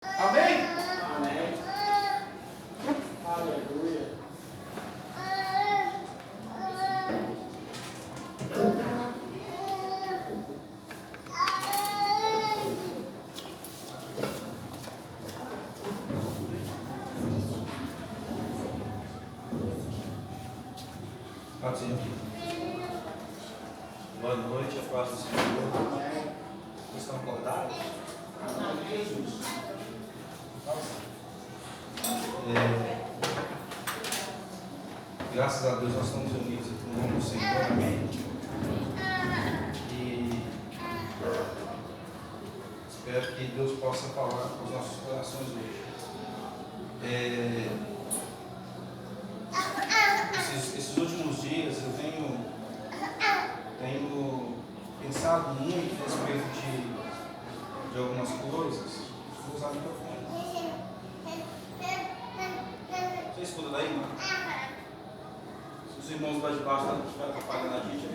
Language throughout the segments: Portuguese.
Amém? Amém. Aleluia. Pode ir. Boa noite, a paz do Senhor. Vocês estão acordados? Graças a Deus nós estamos unidos aqui no nome do Senhor. Amém? E espero que Deus possa falar com os nossos corações hoje. Esses últimos dias eu tenho pensado muito a respeito de algumas coisas. Vou usar o microfone. Você escuta daí, mano? Se os irmãos lá de baixo estiverem atrapalhando a gente,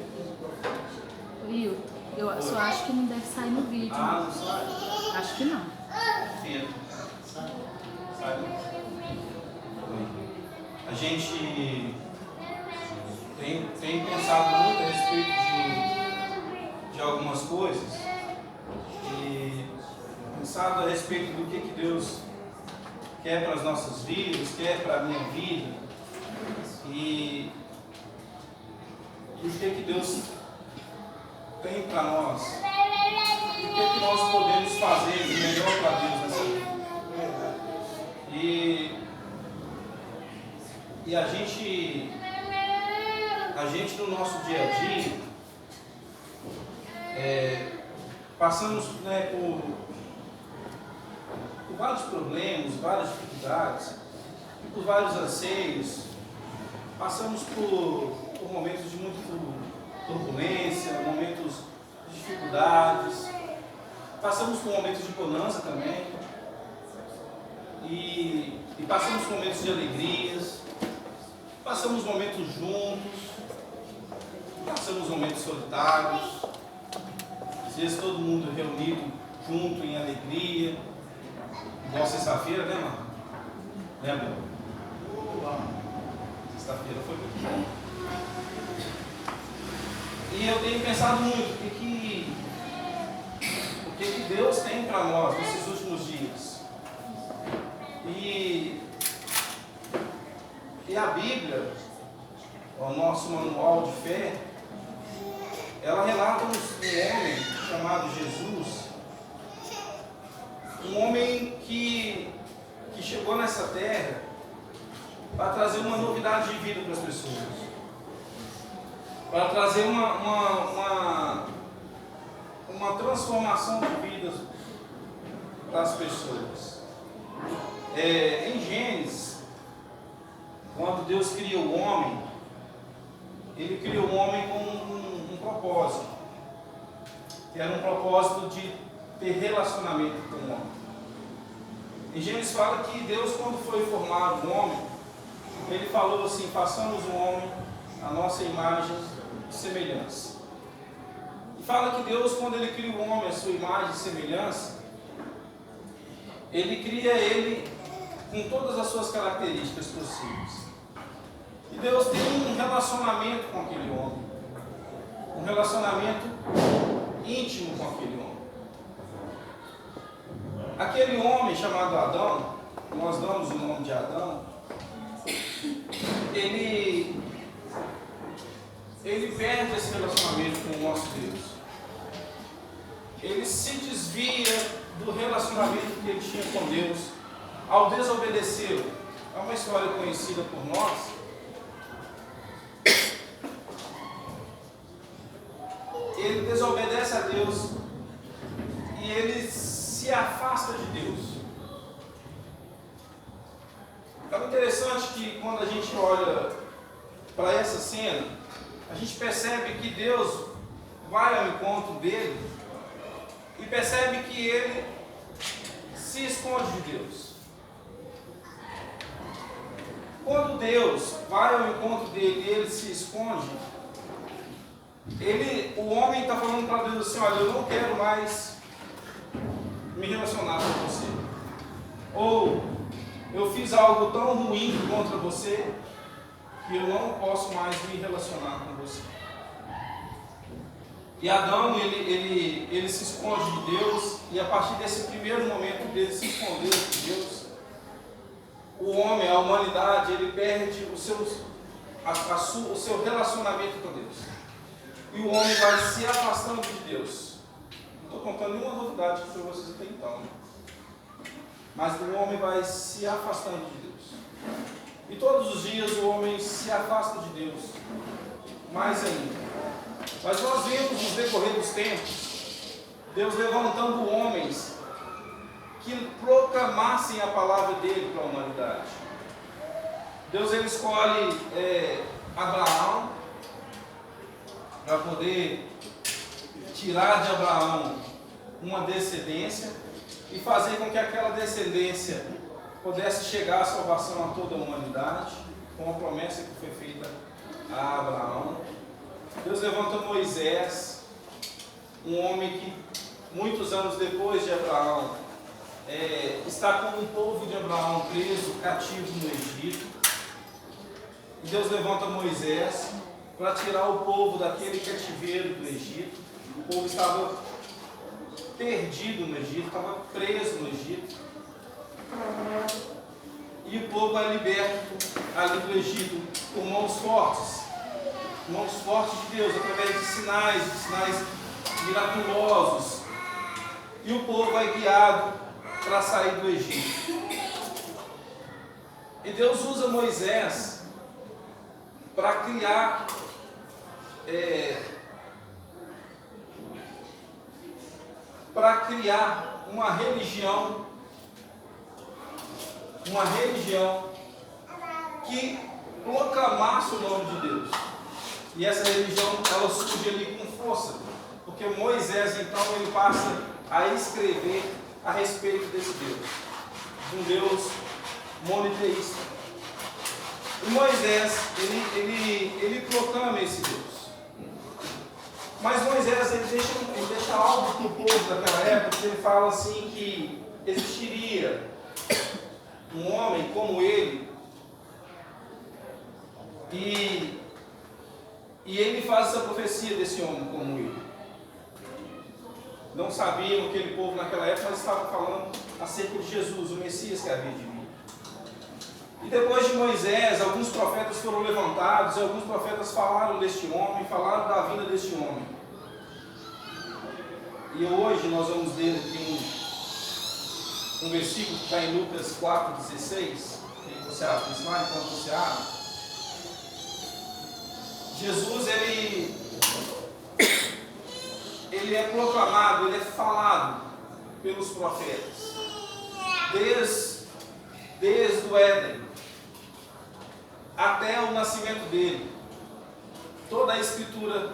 Will, eu só acho que não deve sair no vídeo. não sai? Acho que não. Sim. Sai não. A gente tem pensado muito a respeito de algumas coisas e pensado a respeito do que Deus quer para as nossas vidas, quer para a minha vida e o que Deus tem para nós e o que nós podemos fazer de melhor para Deus nessa vida. E a gente no nosso dia a dia passamos por vários problemas, várias dificuldades, por vários anseios, passamos por momentos de muita turbulência, momentos de dificuldades, passamos por momentos de bonança também, e passamos por momentos de alegrias, passamos momentos juntos, passamos momentos solitários, às vezes todo mundo reunido junto em alegria, igual sexta-feira, né, mano? Lembra? Sexta-feira foi muito bom. E eu tenho pensado muito o que Deus tem para nós nesses últimos dias. E a Bíblia, o nosso manual de fé, ela relata um homem chamado Jesus, um homem que chegou nessa terra para trazer uma novidade de vida para as pessoas, para trazer uma transformação de vida para as pessoas. Em Gênesis, quando Deus criou o homem, Ele criou o homem com um propósito, que era um propósito de ter relacionamento com o homem. Em Gênesis fala que Deus, quando foi formado o homem, Ele falou assim: façamos o homem a nossa imagem e semelhança. E fala que Deus, quando Ele cria o homem a sua imagem e semelhança, Ele cria ele com todas as suas características possíveis. E Deus tem um relacionamento com aquele homem, um relacionamento íntimo com aquele homem. Aquele homem chamado Adão, nós damos o nome de Adão, ele perde esse relacionamento com o nosso Deus. Ele se desvia do relacionamento que ele tinha com Deus ao desobedecê-lo. É uma história conhecida por nós. Ele desobedece a Deus e ele se afasta de Deus. É interessante que quando a gente olha para essa cena, a gente percebe que Deus vai ao encontro dele e percebe que ele se esconde de Deus. Quando Deus vai ao encontro dele e ele se esconde, o homem está falando para Deus assim: olha, eu não quero mais me relacionar com você. eu fiz algo tão ruim contra você que eu não posso mais me relacionar com você. E Adão, ele se esconde de Deus, e a partir desse primeiro momento dele se esconder de Deus, o homem, a humanidade, ele perde o seu relacionamento com Deus. E o homem vai se afastando de Deus. Não estou contando nenhuma novidade para vocês até então. Mas o homem vai se afastando de Deus. E todos os dias o homem se afasta de Deus. Mais ainda. Mas nós vemos no decorrer dos tempos, Deus levantando homens que proclamassem a palavra dele para a humanidade. Deus ele escolhe Abraão para poder tirar de Abraão uma descendência e fazer com que aquela descendência pudesse chegar à salvação a toda a humanidade, com a promessa que foi feita a Abraão. Deus levanta Moisés, um homem que muitos anos depois de Abraão está com o povo de Abraão preso, cativo no Egito. E Deus levanta Moisés para tirar o povo daquele cativeiro do Egito. O povo estava perdido no Egito, estava preso no Egito. E o povo é liberto ali do Egito com mãos fortes de Deus, através de sinais miraculosos. E o povo é guiado para sair do Egito. E Deus usa Moisés para criar uma religião que proclamasse o nome de Deus. E essa religião, ela surge ali com força, porque Moisés, então, ele passa a escrever a respeito desse Deus, de um Deus monoteísta. E Moisés, ele proclama esse Deus. Mas Moisés, ele deixa algo para o povo daquela época, ele fala assim que existiria um homem como ele, e ele faz essa profecia desse homem como ele. Não sabiam aquele povo naquela época, mas estavam falando acerca de Jesus, o Messias que havia de vir. E depois de Moisés, alguns profetas foram levantados, e alguns profetas falaram deste homem, falaram da vinda deste homem. E hoje nós vamos ler aqui um versículo que está em Lucas 4,16. Você abre o slide quando você abre. Jesus, ele é proclamado, ele é falado pelos profetas. Desde o Éden até o nascimento dele. Toda a Escritura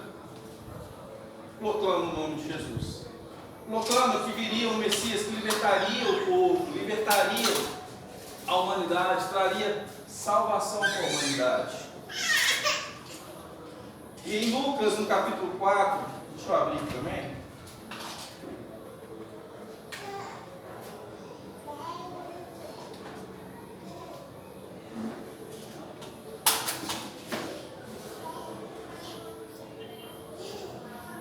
proclama o nome de Jesus. Proclama que viria um Messias que libertaria o povo, libertaria a humanidade, traria salvação para a humanidade. E em Lucas, no capítulo 4, deixa eu abrir também.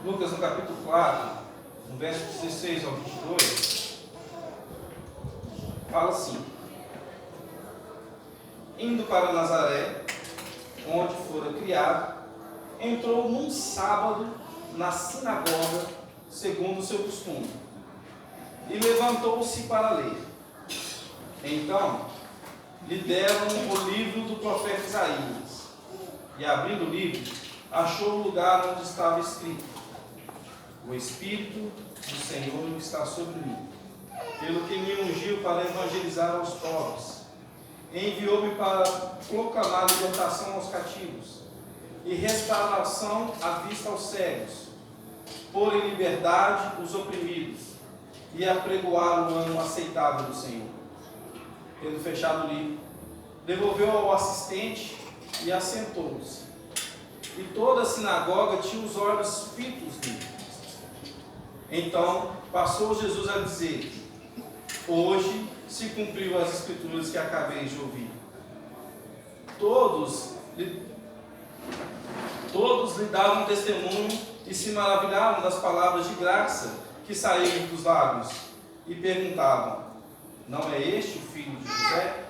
Lucas, no capítulo 4, no verso 16 ao 22, fala assim: indo para Nazaré, onde fora criado, entrou num sábado na sinagoga, segundo o seu costume, e levantou-se para ler. Então, lhe deram o livro do profeta Isaías, e abrindo o livro, achou o lugar onde estava escrito: o Espírito do Senhor está sobre mim, pelo que me ungiu para evangelizar aos pobres, enviou-me para proclamar libertação aos cativos e restauração à vista aos cegos, pôr em liberdade os oprimidos e apregoar o ano aceitável do Senhor. Tendo fechado o livro, devolveu ao assistente e assentou-se. E toda a sinagoga tinha os olhos fitos nele. Então passou Jesus a dizer: hoje se cumpriu as escrituras que acabei de ouvir. Todos lhe davam testemunho e se maravilhavam das palavras de graça que saíram dos lábios e perguntavam: não é este o filho de José?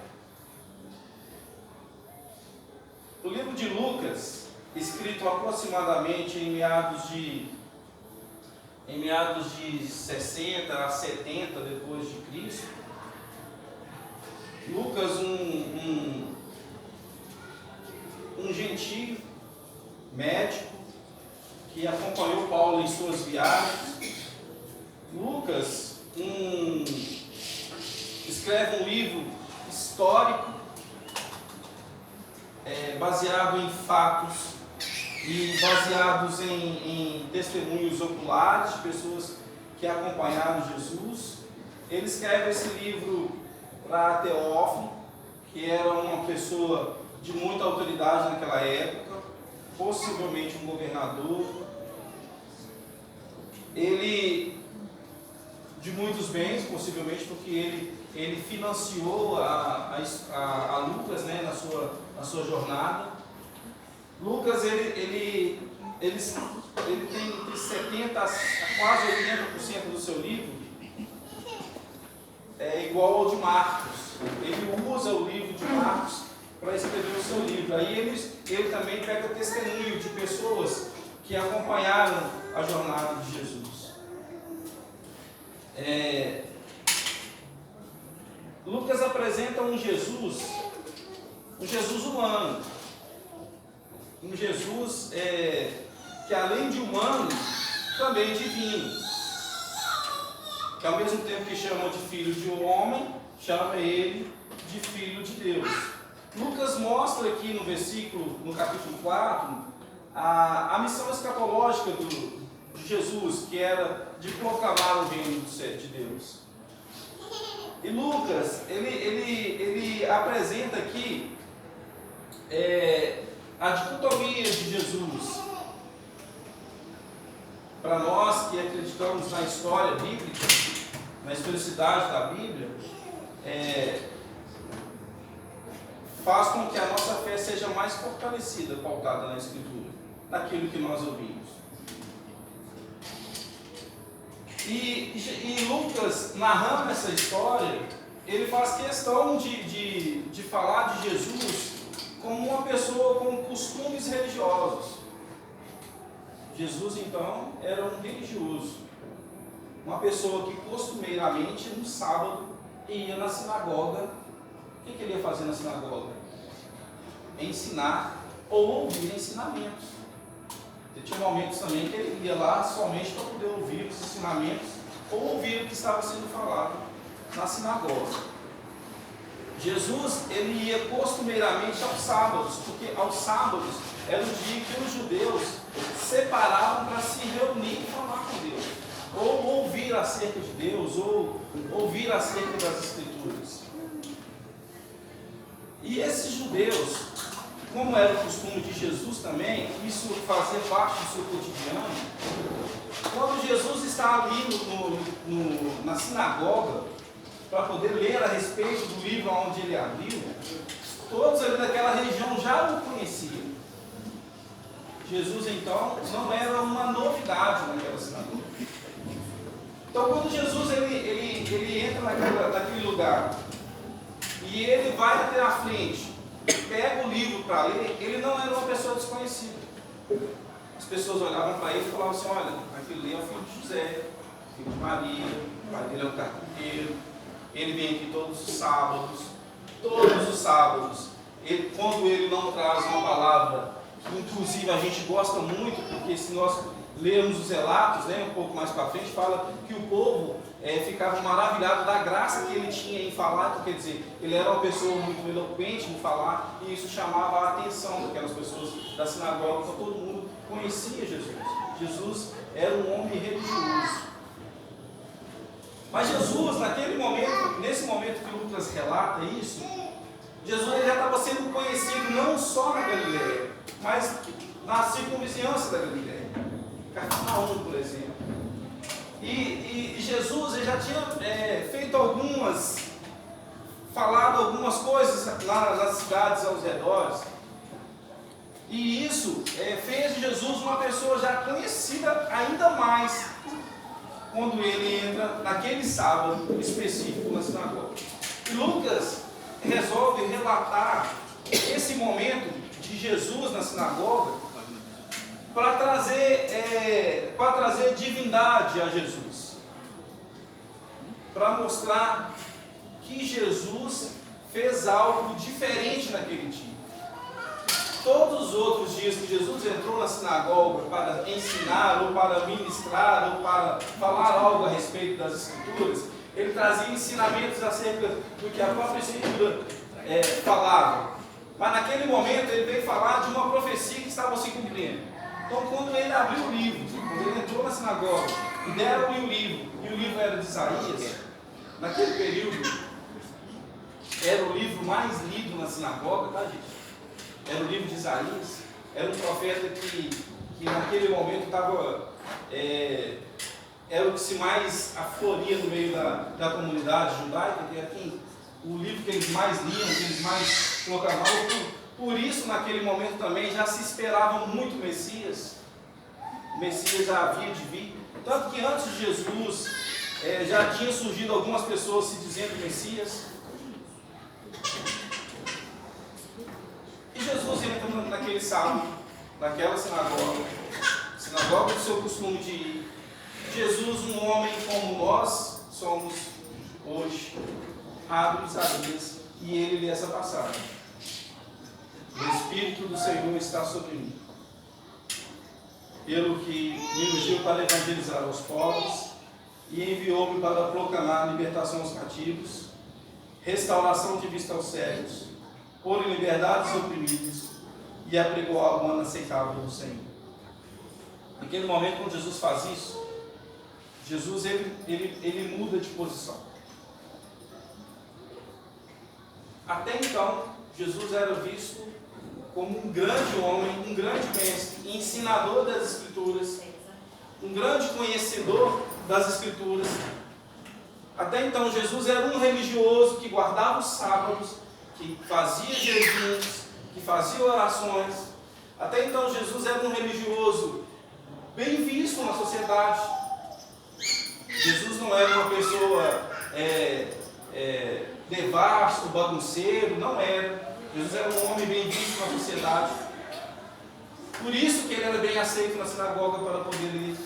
O livro de Lucas, escrito aproximadamente em meados de 60 a 70 depois de Cristo, Lucas, um gentil médico que acompanhou Paulo em suas viagens. Lucas escreve um livro histórico, baseado em fatos e baseados em testemunhos oculares de pessoas que acompanharam Jesus. Ele escreve esse livro para Teófilo, que era uma pessoa de muita autoridade naquela época, possivelmente um governador. Ele, de muitos bens, possivelmente, porque ele financiou a Lucas, né, na sua jornada. Lucas, ele tem entre 70% a quase 80% do seu livro igual ao de Marcos. Ele usa o livro de Marcos para escrever o seu livro. Aí ele também pega testemunho de pessoas que acompanharam a jornada de Jesus. Lucas apresenta um Jesus humano, um Jesus que além de humano, também divino, que ao mesmo tempo que chama de filho de um homem, chama ele de filho de Deus. Lucas mostra aqui no capítulo 4, a missão escatológica de Jesus, que era de proclamar o reino de Deus. E Lucas, ele apresenta aqui a dicotomia de Jesus. Para nós que acreditamos na história bíblica, na historicidade da Bíblia, faz com que a nossa fé seja mais fortalecida, pautada na Escritura, naquilo que nós ouvimos. E Lucas, narrando essa história, ele faz questão de falar de Jesus como uma pessoa com costumes religiosos. Jesus, então, era um religioso, uma pessoa que costumeiramente, no sábado, ia na sinagoga. O que ele ia fazer na sinagoga? Ensinar ou ouvir ensinamentos. E tinha momentos também que ele ia lá somente para poder ouvir os ensinamentos ou ouvir o que estava sendo falado na sinagoga. Jesus, ele ia costumeiramente aos sábados, porque aos sábados era o dia que os judeus separavam para se reunir e falar com Deus, ou ouvir acerca de Deus, ou ouvir acerca das Escrituras. E esses judeus, como era o costume de Jesus também, isso fazia parte do seu cotidiano. Quando Jesus está ali na sinagoga, para poder ler a respeito do livro onde ele abriu, todos ali daquela região já o conheciam. Jesus, então, não era uma novidade naquela sinagoga. Então, quando Jesus ele entra naquele lugar e ele vai até a frente, pega o livro para ler, ele não era uma pessoa desconhecida. As pessoas olhavam para ele e falavam assim: olha, aquele ali é o filho de José, filho de Maria, o pai dele é um carpinteiro, ele vem aqui todos os sábados. Quando ele não traz uma palavra, que inclusive a gente gosta muito, porque se nós lermos os relatos, né, um pouco mais para frente, fala que o povo ficava maravilhado da graça que ele tinha em falar. Então, quer dizer, ele era uma pessoa muito eloquente em falar, e isso chamava a atenção daquelas pessoas da sinagoga, então todo mundo conhecia Jesus. Jesus era um homem religioso. Mas Jesus, nesse momento que Lucas relata isso, Jesus ele já estava sendo conhecido não só na Galileia, mas na circunvizinhança da Galileia, Cafarnaum, por exemplo. E Jesus ele já tinha feito algumas falado algumas coisas lá nas cidades aos redores. E isso fez de Jesus uma pessoa já conhecida ainda mais quando ele entra naquele sábado específico na sinagoga. E Lucas resolve relatar esse momento de Jesus na sinagoga para trazer divindade a Jesus, para mostrar que Jesus fez algo diferente naquele dia. Todos os outros dias que Jesus entrou na sinagoga para ensinar, ou para ministrar, ou para falar algo a respeito das Escrituras, ele trazia ensinamentos acerca do que a própria Escritura falava. Mas naquele momento ele veio falar de uma profecia que estava se cumprindo. Então, quando ele abriu o livro, quando ele entrou na sinagoga e deram-lhe o livro, e o livro era de Isaías, naquele período era o livro mais lido na sinagoga, tá, gente? Era o livro de Isaías, era um profeta que naquele momento estava, era o que se mais afloria no meio da comunidade judaica, que era o livro que eles mais liam, que eles mais proclamavam. Por isso, naquele momento também, já se esperava muito o Messias. O Messias já havia de vir. Tanto que antes de Jesus, já tinha surgido algumas pessoas se dizendo Messias. E Jesus entra naquele sábado, naquela sinagoga do seu costume de ir. Jesus, um homem como nós somos hoje, abre Isaías e ele lê essa passagem. O Espírito do Senhor está sobre mim, pelo que me ungiu para evangelizar aos pobres e enviou-me para proclamar a libertação aos cativos, restauração de vista aos cegos, pôr em liberdade os oprimidos e apregoar o ano aceitável do Senhor. Naquele momento, quando Jesus faz isso, Jesus ele muda de posição. Até então, Jesus era visto como um grande homem, um grande mestre, ensinador das Escrituras, um grande conhecedor das Escrituras. Até então, Jesus era um religioso que guardava os sábados, que fazia jejuns, que fazia orações. Até então, Jesus era um religioso bem visto na sociedade. Jesus não era uma pessoa devasto, bagunceiro, não era. Jesus era um homem bem visto na sociedade. Por isso que ele era bem aceito na sinagoga para poder ler.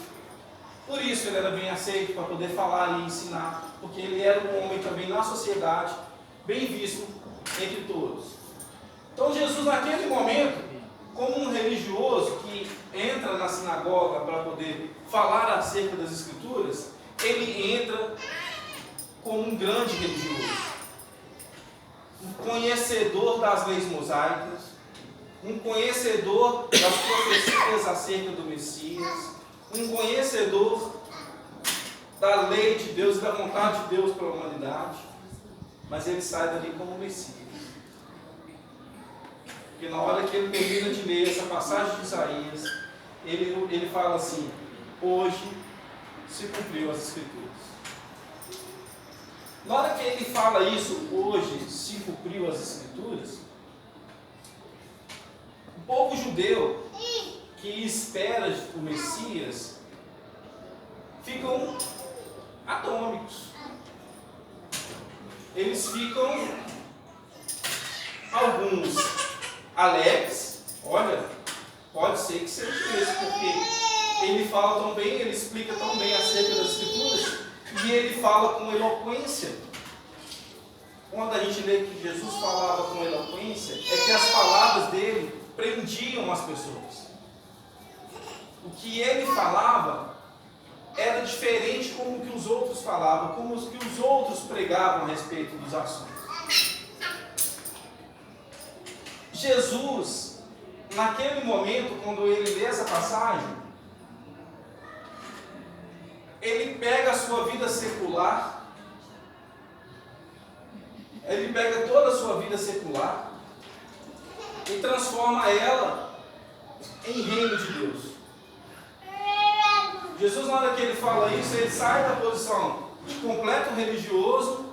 Por isso ele era bem aceito para poder falar e ensinar. Porque ele era um homem também na sociedade, bem visto entre todos. Então Jesus, naquele momento, como um religioso que entra na sinagoga para poder falar acerca das Escrituras, ele entra como um grande religioso, um conhecedor das leis mosaicas, um conhecedor das profecias acerca do Messias, um conhecedor da lei de Deus e da vontade de Deus para a humanidade, mas ele sai dali como Messias. Porque na hora que ele termina de ler essa passagem de Isaías, ele fala assim: hoje se cumpriu as Escrituras. Na hora que ele fala isso, hoje se cumpriu as Escrituras, o povo judeu que espera o Messias ficam atônicos. Eles ficam, alguns alegres, olha, pode ser que seja isso, porque ele fala tão bem, ele explica tão bem acerca das Escrituras, e ele fala com eloquência. Quando a gente lê que Jesus falava com eloquência, é que as palavras dele prendiam as pessoas. O que ele falava era diferente como que os outros falavam, como que os outros pregavam a respeito dos assuntos. Jesus, naquele momento, quando ele lê essa passagem, ele pega a sua vida secular, ele pega toda a sua vida secular e transforma ela em reino de Deus. Jesus, na hora que ele fala isso, ele sai da posição de completo religioso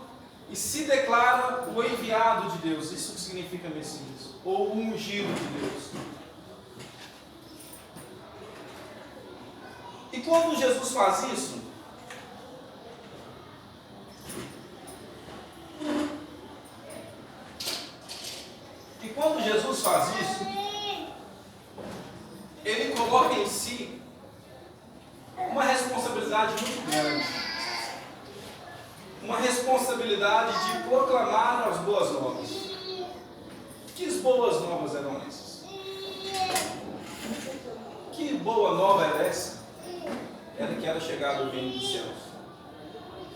e se declara o enviado de Deus. Isso que significa Messias, ou o ungido de Deus. E quando Jesus faz isso, ele coloca em si uma responsabilidade muito grande. Uma responsabilidade de proclamar as boas novas. Que boas novas eram essas? Que boa nova era essa? Era que era chegado o reino dos céus.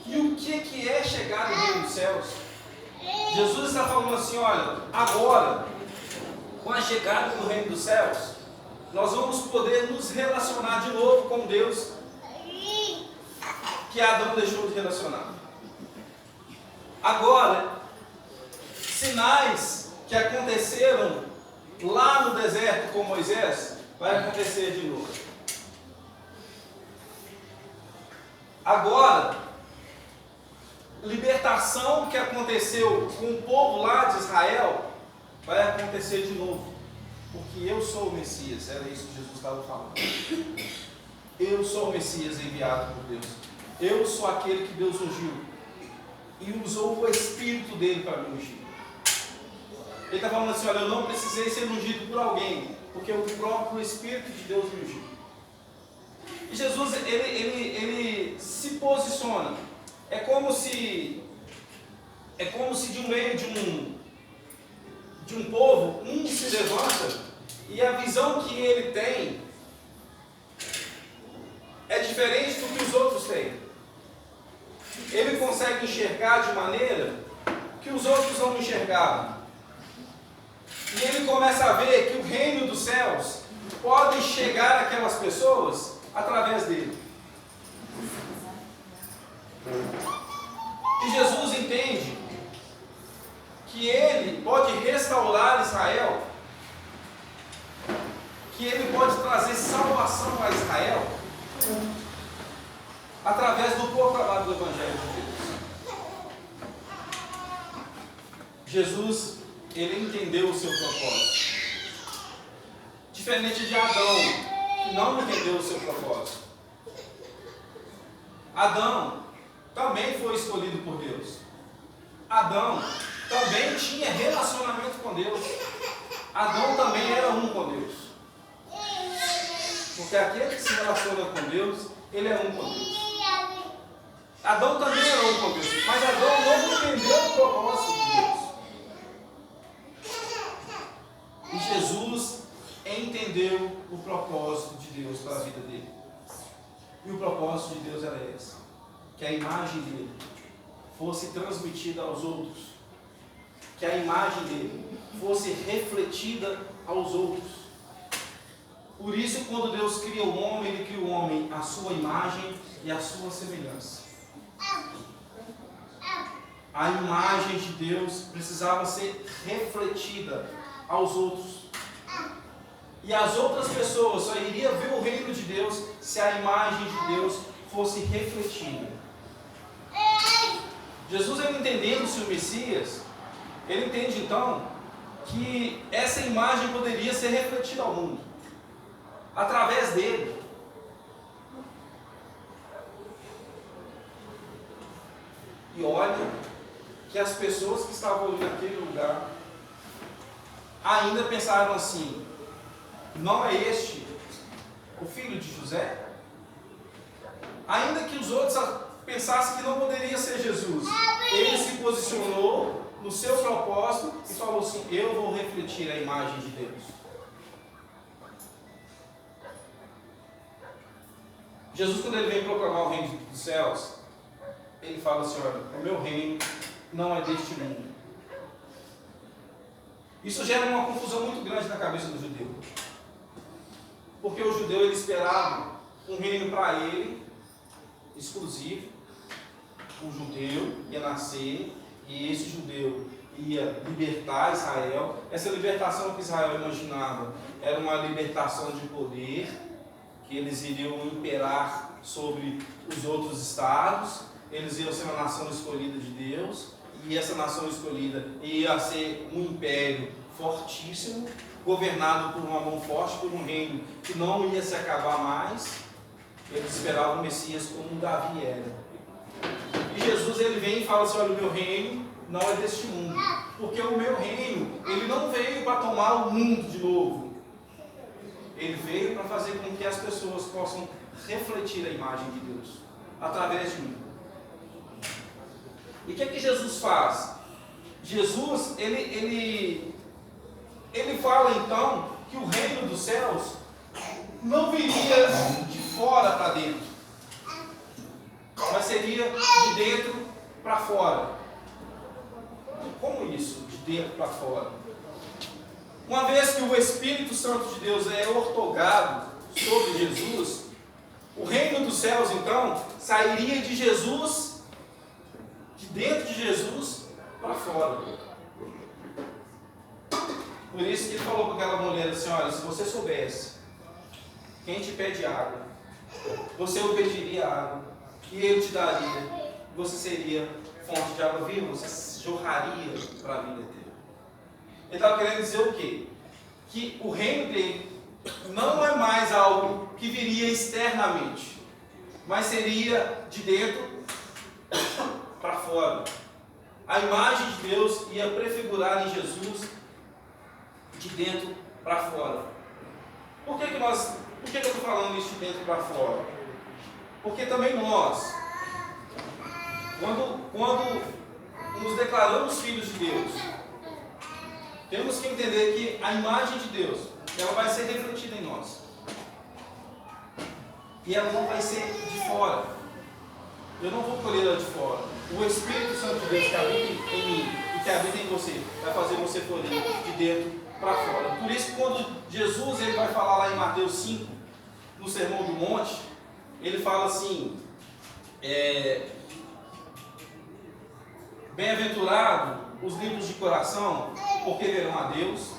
E o que é chegar no reino dos céus? Jesus está falando assim, olha, agora, com a chegada do reino dos céus, nós vamos poder nos relacionar de novo com Deus, que Adão deixou de relacionar. Agora, sinais que aconteceram lá no deserto com Moisés, vai acontecer de novo. Agora, libertação que aconteceu com o povo lá de Israel, vai acontecer de novo. Porque eu sou o Messias, era isso que Jesus estava falando. Eu sou o Messias enviado por Deus. Eu sou aquele que Deus ungiu. E usou o Espírito dele para me ungir. Ele está falando assim, olha, eu não precisei ser ungido por alguém, porque o próprio Espírito de Deus me ungiu. E Jesus, ele se posiciona. É como se de um meio de um povo, um se levanta e a visão que ele tem é diferente do que os outros têm. Ele consegue enxergar de maneira que os outros não enxergavam. E ele começa a ver que o reino dos céus pode chegar àquelas pessoas através dele. E Jesus entende que ele pode restaurar Israel, que ele pode trazer salvação a Israel através do proclamado do Evangelho de Deus. Jesus, ele entendeu o seu propósito. Diferente de Adão, que não entendeu o seu propósito. Adão também foi escolhido por Deus. Adão também tinha relacionamento com Deus. Adão também era um com Deus. Porque aquele que se relaciona com Deus, ele é um com Deus. Adão também era um com Deus. Mas Adão não entendeu o propósito de Deus. E Jesus entendeu o propósito de Deus para a vida dele. E o propósito de Deus era esse: que a imagem dele fosse transmitida aos outros, que a imagem dele fosse refletida aos outros. Por isso, quando Deus cria o homem, Ele cria o homem à sua imagem e à sua semelhança. A imagem de Deus precisava ser refletida aos outros. E as outras pessoas só iriam ver o reino de Deus se a imagem de Deus fosse refletida. Jesus, ele entendendo-se o Messias, ele entende então que essa imagem poderia ser refletida ao mundo, através dele. E olha que as pessoas que estavam ali naquele lugar ainda pensaram assim: não é este o filho de José? Ainda que os outros pensassem que não poderia ser Jesus, ele se posicionou no seu propósito e falou assim: eu vou refletir a imagem de Deus. Jesus, quando ele vem proclamar o reino dos céus, ele fala assim: olha, o meu reino não é deste mundo. Isso gera uma confusão muito grande na cabeça do judeu. Porque o judeu, ele esperava um reino para ele, exclusivo. O judeu ia nascer e esse judeu ia libertar Israel. Essa libertação que Israel imaginava era uma libertação de poder, que eles iriam imperar sobre os outros estados, eles iam ser uma nação escolhida de Deus, que essa nação escolhida ia ser um império fortíssimo, governado por uma mão forte, por um reino que não ia se acabar mais. Eles esperavam o Messias como Davi era. E Jesus ele vem e fala assim: olha, o meu reino não é deste mundo, porque o meu reino ele não veio para tomar o mundo de novo. Ele veio para fazer com que as pessoas possam refletir a imagem de Deus através de mim. E o que é que Jesus faz? Jesus ele fala então que o reino dos céus não viria de fora para dentro, mas seria de dentro para fora. Como isso? De dentro para fora. Uma vez que o Espírito Santo de Deus é ortogado sobre Jesus, o reino dos céus então sairia de Jesus, de dentro de Jesus para fora. Por isso que ele falou para aquela mulher assim: olha, se você soubesse quem te pede água, você o pediria água e ele te daria, você seria fonte de água viva, você jorraria para a vida eterna. Ele estava querendo dizer o quê? Que o reino dele não é mais algo que viria externamente, mas seria de dentro para fora. A imagem de Deus ia prefigurar em Jesus de dentro para fora. Por que eu estou falando isso de dentro para fora? Porque também nós, quando nos declaramos filhos de Deus, temos que entender que a imagem de Deus, ela vai ser refletida em nós. E ela não vai ser de fora. Eu não vou colher ela de fora. O Espírito Santo de Deus que habita em mim e que habita em você, vai fazer você colher de dentro para fora. Por isso que quando Jesus ele vai falar lá em Mateus 5, no Sermão do Monte, ele fala assim: bem-aventurado os limpos de coração, porque verão a Deus.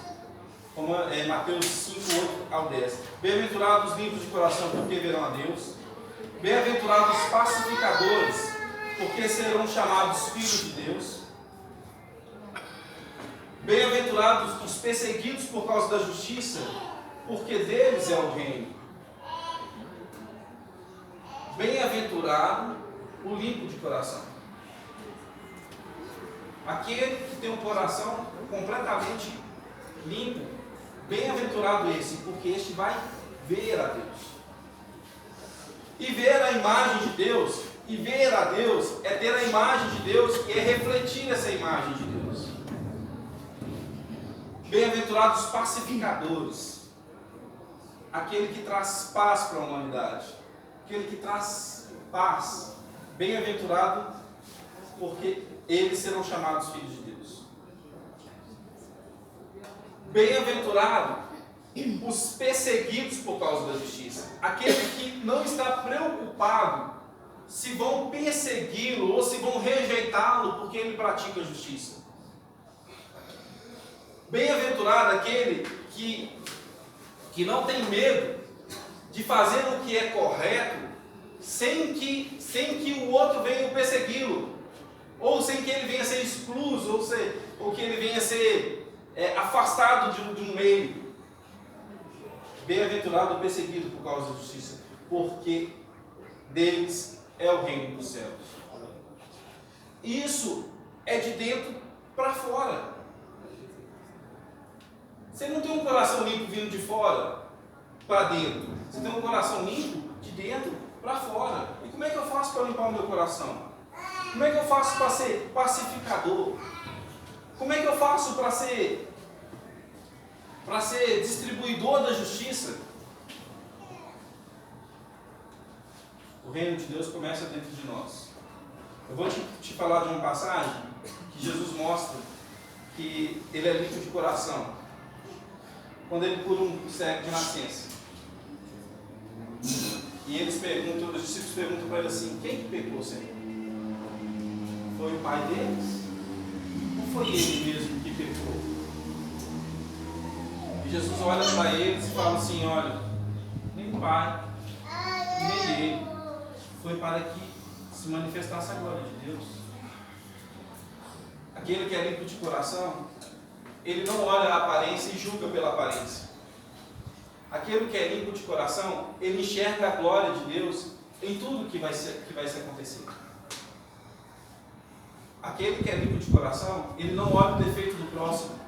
Como é Mateus 5, 8 ao 10. Bem-aventurados os limpos de coração, porque verão a Deus. Bem-aventurados os pacificadores, porque serão chamados filhos de Deus. Bem-aventurados os perseguidos por causa da justiça, porque deles é o reino. Bem-aventurado o limpo de coração. Aquele que tem um coração completamente limpo, bem-aventurado esse, porque este vai ver a Deus. E ver a imagem de Deus, e ver a Deus é ter a imagem de Deus e é refletir essa imagem de Deus. Bem-aventurados os pacificadores, aquele que traz paz para a humanidade, aquele que traz paz. Bem-aventurado, porque eles serão chamados filhos de Deus. Bem-aventurado os perseguidos por causa da justiça, aquele que não está preocupado se vão persegui-lo ou se vão rejeitá-lo porque ele pratica a justiça. Bem-aventurado aquele que não tem medo de fazer o que é correto sem que o outro venha persegui-lo, ou sem que ele venha ser excluso, ou que ele venha ser afastado de um meio. Bem-aventurado o perseguido por causa da justiça, porque deles é o reino dos céus. Isso é de dentro para fora. Você não tem um coração limpo vindo de fora para dentro. Você tem um coração limpo de dentro para fora. E como é que eu faço para limpar o meu coração? Como é que eu faço para ser pacificador? Como é que eu faço para ser distribuidor da justiça? O reino de Deus começa dentro de nós. Eu vou te falar de uma passagem que Jesus mostra que ele é limpo de coração. Quando ele cura um cego de nascença. E os discípulos perguntam para ele assim: quem que pecou, Senhor? Foi o pai deles? Ou foi ele mesmo que pecou? E Jesus olha para eles e fala assim: olha, nem o pai, nem ele. Foi para que se manifestasse a glória de Deus. aquele que é limpo de coração, ele não olha a aparência e julga pela aparência. Aquele que é limpo de coração, ele enxerga a glória de Deus em tudo que vai se acontecer. Aquele que é limpo de coração, ele não olha o defeito do próximo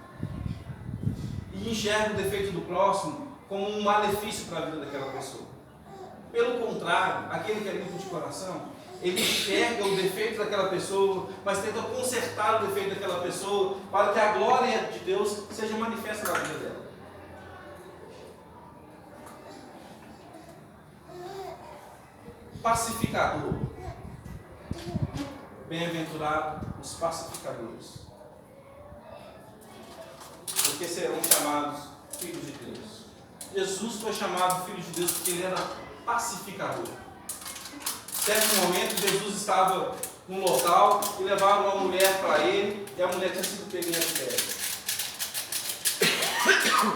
e enxerga o defeito do próximo como um malefício para a vida daquela pessoa. Pelo contrário, aquele que é limpo de coração, ele enxerga o defeito daquela pessoa, mas tenta consertar o defeito daquela pessoa para que a glória de Deus seja manifesta na vida dela. Pacificador. Bem-aventurado os pacificadores, porque serão chamados filhos de Deus. Jesus foi chamado filho de Deus porque ele era pacificador. Certo momento, Jesus estava num local e levaram uma mulher para ele, e a mulher tinha sido pega em adultério.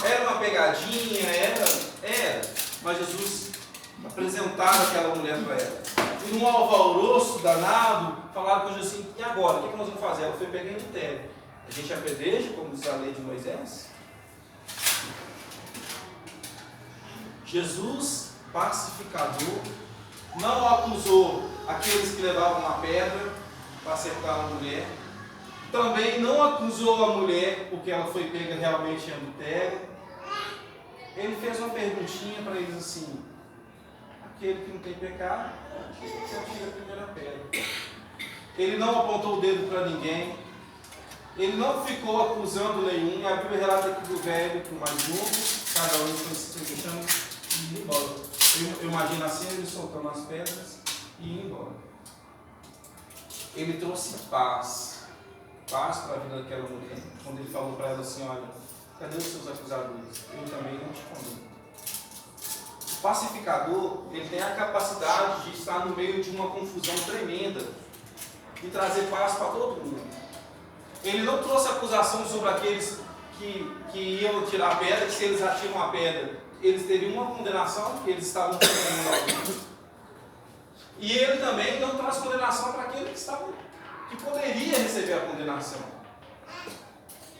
Era uma pegadinha, era, mas Jesus apresentava aquela mulher para ela. E num alvoroço danado, falaram com Jesus assim: e agora? O que nós vamos fazer? Ela foi pega em adultério. A gente apedreja, como diz a lei de Moisés? Jesus, pacificador, não acusou aqueles que levavam uma pedra para acertar a mulher. Também não acusou a mulher porque ela foi pega realmente em adultério. Ele fez uma perguntinha para eles assim: aquele que não tem pecado, que atire a primeira pedra. Ele não apontou o dedo para ninguém. Ele não ficou acusando nenhum. A Bíblia relata aqui do velho com o mais novo, cada um se deixando e ir embora. Eu imagino assim, ele soltando as pedras e ir embora. Ele trouxe paz para a vida daquela mulher, quando ele falou para ela assim: olha, cadê os seus acusadores? Eu também não te condeno. O pacificador, ele tem a capacidade de estar no meio de uma confusão tremenda e trazer paz para todo mundo. Ele não trouxe acusação sobre aqueles que iam tirar a pedra, que se eles atiram a pedra, eles teriam uma condenação, porque eles estavam condenando alguém. E ele também não traz condenação para aquele que poderia receber a condenação.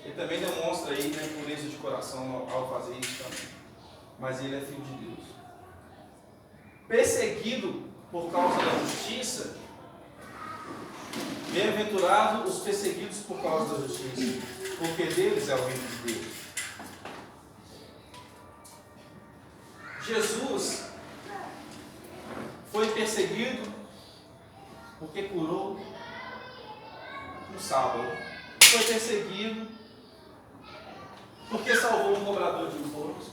Ele também demonstra aí a impureza de coração ao fazer isso também. Mas ele é filho de Deus. Perseguido por causa da justiça, bem-aventurados os perseguidos por causa da justiça, porque deles é o reino de Deus. Jesus foi perseguido porque curou no sábado. Foi perseguido porque salvou um cobrador de impostos.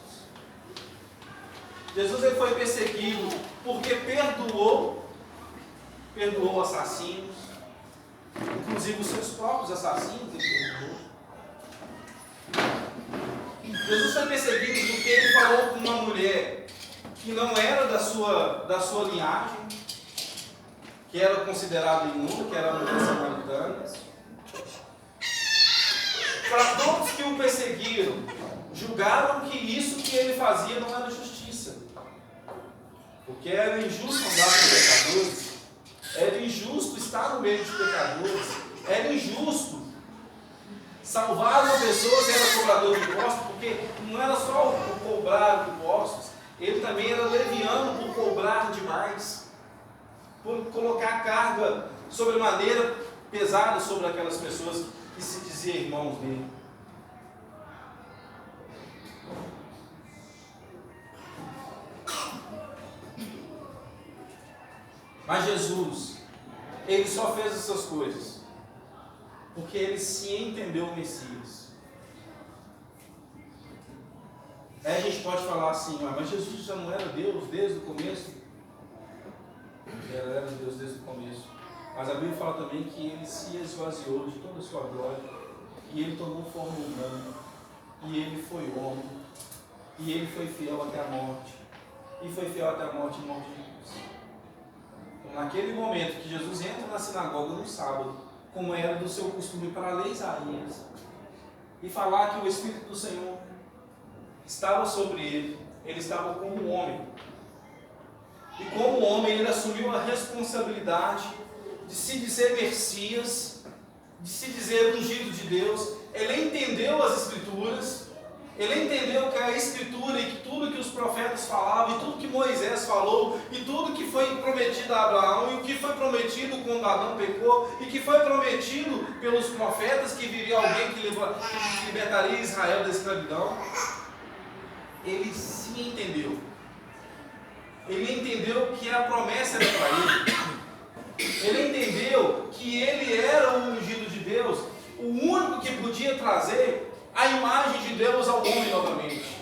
Jesus ele foi perseguido porque perdoou assassinos, inclusive os seus próprios assassinos ele perdoou. Jesus foi perseguido porque ele falou com uma mulher que não era da sua linhagem, que era considerada imunda, que era a mulher samaritana. Para todos que o perseguiram, julgaram que isso que ele fazia não era justiça, porque era injusto andar com pecadores, era injusto estar no meio de pecadores, era injusto salvar uma pessoa que era cobrador de impostos, porque não era só o cobrar impostos, ele também era leviano por cobrar demais, por colocar carga sobremaneira pesada sobre aquelas pessoas que se diziam irmãos dele. Mas Jesus, ele só fez essas coisas porque ele se entendeu o Messias. Aí a gente pode falar assim: mas Jesus já não era Deus desde o começo? Ele era Deus desde o começo. Mas a Bíblia fala também que ele se esvaziou de toda a sua glória, e ele tomou forma humana, e ele foi homem, e ele foi fiel até a morte, e foi fiel até a morte e morte de cruz. Então, naquele momento que Jesus entra na sinagoga no sábado, como era do seu costume para ler Isaías, e falar que o Espírito do Senhor estava sobre ele, ele estava como um homem. E como homem, ele assumiu a responsabilidade de se dizer Messias de se dizer ungido de Deus, ele entendeu as Escrituras, ele entendeu que a Escritura e que tudo que os profetas falavam, e tudo que Moisés falou, e tudo que foi prometido a Abraão, e o que foi prometido quando Adão pecou, e que foi prometido pelos profetas que viria alguém que libertaria Israel da escravidão, ele sim entendeu. Ele entendeu que a promessa era para ele. Ele entendeu que ele era o ungido de Deus, o único que podia trazer a imagem de Deus ao homem novamente.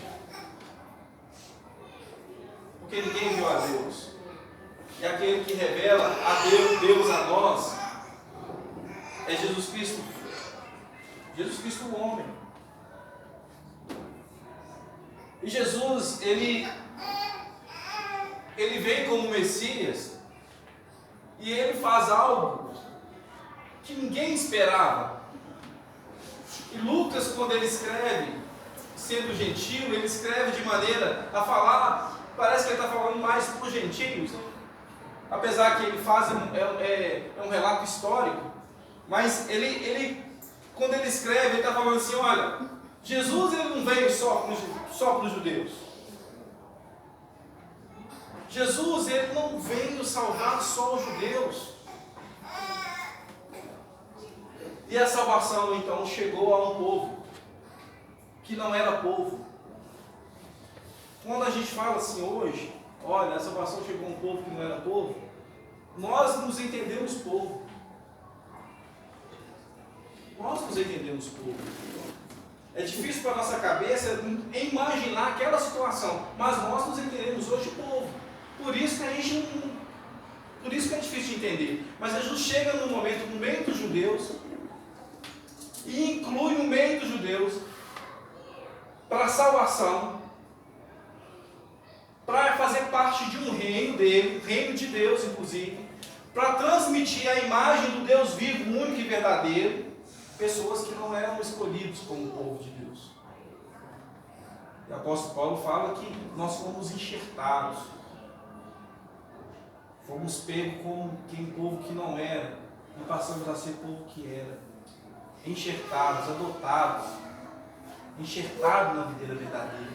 Porque ninguém viu a Deus. E aquele que revela a Deus a nós é Jesus Cristo. Jesus Cristo, o homem. E Jesus, ele vem como Messias e ele faz algo que ninguém esperava. E Lucas, quando ele escreve, sendo gentil, ele escreve de maneira a falar, parece que ele está falando mais para os gentios, né? Apesar que ele faz, é um relato histórico, mas quando ele escreve, ele está falando assim, olha, Jesus ele não veio só para os judeus. Jesus ele não veio salvar só os judeus. E a salvação então chegou a um povo que não era povo. Quando a gente fala assim hoje, olha, a salvação chegou a um povo que não era povo, nós nos entendemos povo. Nós nos entendemos povo. É difícil para a nossa cabeça imaginar aquela situação, mas nós nos entendemos hoje povo. Por isso que é difícil de entender. Mas Jesus chega num momento no meio dos judeus e inclui no meio dos judeus para a salvação, para fazer parte de um reino dele, reino de Deus inclusive, para transmitir a imagem do Deus vivo, único e verdadeiro, pessoas que não eram escolhidos como povo de Deus. E o apóstolo Paulo fala que nós fomos enxertados, fomos pegos como povo que não era, e passamos a ser povo que era, enxertados, adotados, enxertados na videira verdadeira.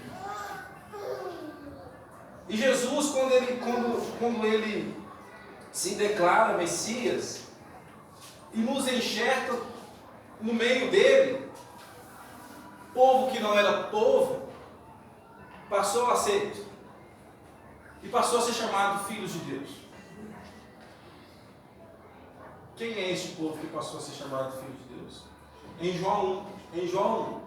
E Jesus, quando ele se declara Messias e nos enxerta no meio dele, povo que não era povo, passou a ser chamado filhos de Deus. Quem é este povo que passou a ser chamado filho de Deus? Em João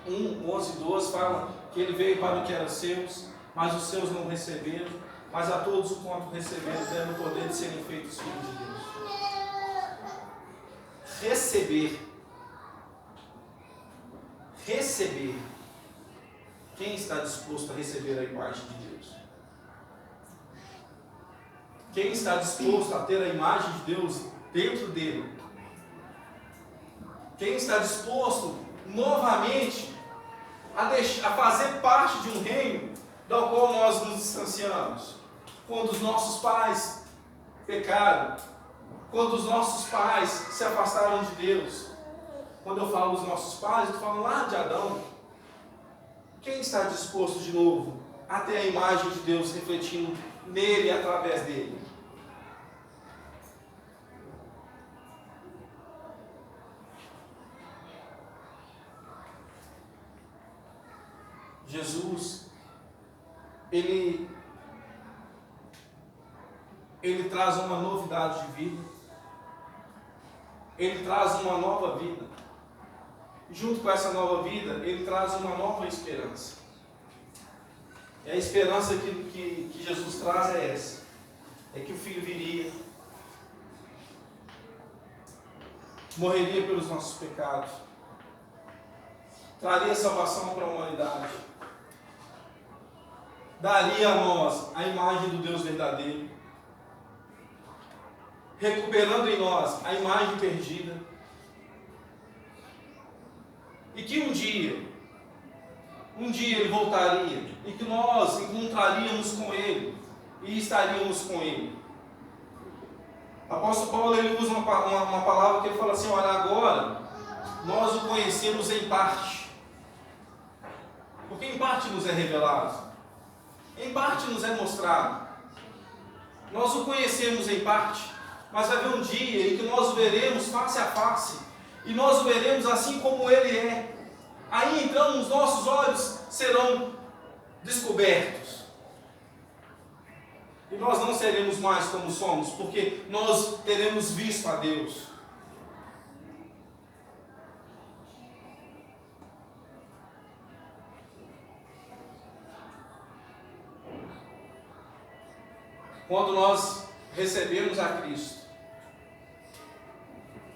1, 11 e 12 fala que ele veio para o que eram seus, mas os seus não receberam, mas a todos quanto receberam deram o poder de serem feitos filhos de Deus. Receber. Quem está disposto a receber a imagem de Deus? Quem está disposto a ter a imagem de Deus dentro dele? Quem está disposto novamente a fazer parte de um reino do qual nós nos distanciamos? Quando os nossos pais pecaram, quando os nossos pais se afastaram de Deus. Quando eu falo os nossos pais, eu estou falando lá de Adão. Quem está disposto de novo a ter a imagem de Deus refletindo nele e através dele? Jesus, ele traz uma novidade de vida, ele traz uma nova vida. Junto com essa nova vida, ele traz uma nova esperança. E a esperança que Jesus traz é essa: é que o Filho viria, morreria pelos nossos pecados, traria salvação para a humanidade, daria a nós a imagem do Deus verdadeiro, recuperando em nós a imagem perdida, e que um dia ele voltaria, e que nós encontraríamos com ele, e estaríamos com ele. O apóstolo Paulo ele usa uma palavra que ele fala assim: olha, agora nós o conhecemos em parte. Porque em parte nos é revelado, em parte nos é mostrado. Nós o conhecemos em parte, mas vai haver um dia em que nós o veremos face a face, e nós o veremos assim como ele é. Aí então os nossos olhos serão descobertos. E nós não seremos mais como somos, porque nós teremos visto a Deus. Quando nós recebemos a Cristo,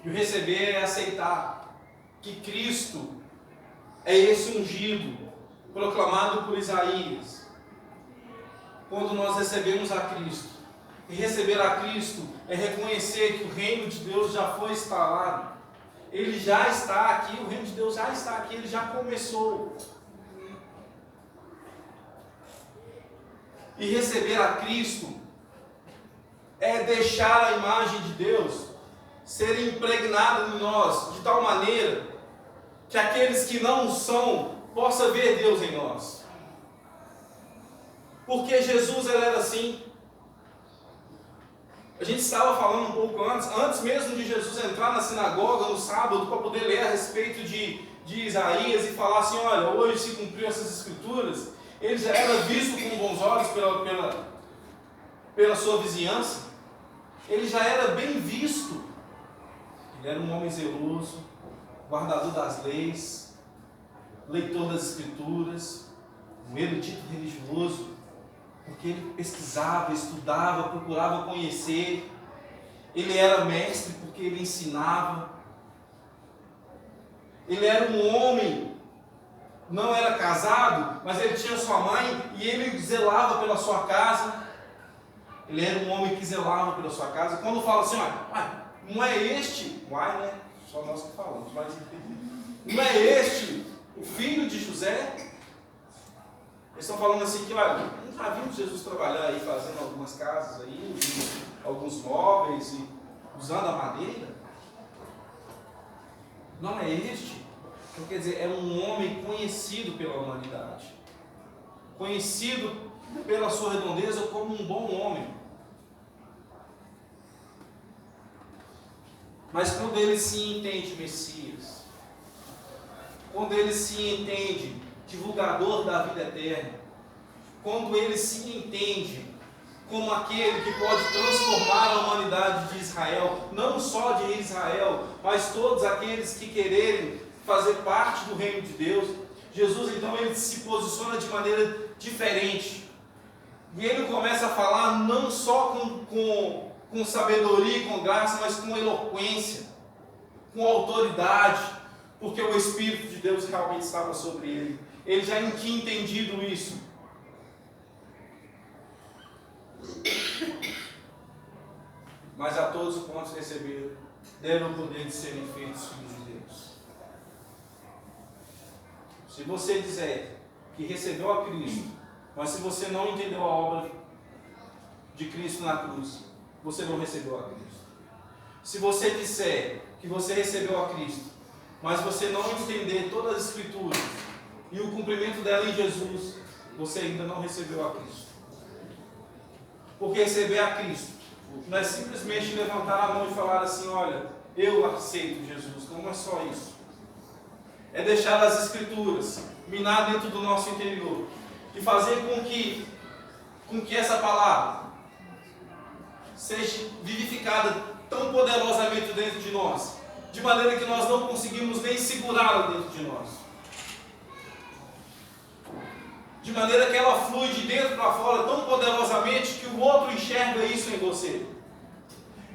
e o receber é aceitar que Cristo é esse ungido, proclamado por Isaías. Quando nós recebemos a Cristo, e receber a Cristo é reconhecer que o reino de Deus já foi instalado, ele já está aqui, o reino de Deus já está aqui, ele já começou. E receber a Cristo é deixar a imagem de Deus ser impregnada em nós, de tal maneira que aqueles que não são possam ver Deus em nós. Porque Jesus ele era assim. A gente estava falando um pouco antes mesmo de Jesus entrar na sinagoga no sábado para poder ler a respeito de Isaías e falar assim: olha, hoje se cumpriu essas escrituras. Ele já era visto com bons olhos pela sua vizinhança. Ele já era bem visto. Ele era um homem zeloso, guardador das leis, leitor das escrituras, um erudito religioso, porque ele pesquisava, estudava, procurava conhecer. Ele era mestre porque ele ensinava. Ele era um homem, não era casado, mas ele tinha sua mãe e ele zelava pela sua casa. Ele era um homem que zelava pela sua casa. Quando fala assim: não é este, né? Só nós que falamos, mas não é este o filho de José? Eles estão falando assim que, olha, já vimos Jesus trabalhar aí, fazendo algumas casas aí, alguns móveis e usando a madeira. Não é este? Então, quer dizer, é um homem conhecido pela humanidade, conhecido pela sua redondeza como um bom homem. Mas quando ele se entende Messias, quando ele se entende divulgador da vida eterna, quando ele se entende como aquele que pode transformar a humanidade de Israel, não só de Israel, mas todos aqueles que quererem fazer parte do reino de Deus, Jesus então ele se posiciona de maneira diferente. E ele começa a falar não só com sabedoria e com graça, mas com eloquência, com autoridade, porque o Espírito de Deus realmente estava sobre ele. Ele já tinha entendido isso. Mas a todos quantos receberam, deram o poder de serem feitos filhos de Deus. Se você dizer que recebeu a Cristo, mas se você não entendeu a obra de Cristo na cruz, você não recebeu a Cristo. Se você disser que você recebeu a Cristo, mas você não entender todas as Escrituras e o cumprimento dela em Jesus, você ainda não recebeu a Cristo. Porque receber a Cristo não é simplesmente levantar a mão e falar assim: olha, eu aceito Jesus. Não é só isso. É deixar as Escrituras minar dentro do nosso interior e fazer com que essa palavra seja vivificada tão poderosamente dentro de nós, de maneira que nós não conseguimos nem segurá-la dentro de nós, de maneira que ela flui de dentro para fora tão poderosamente que o outro enxerga isso em você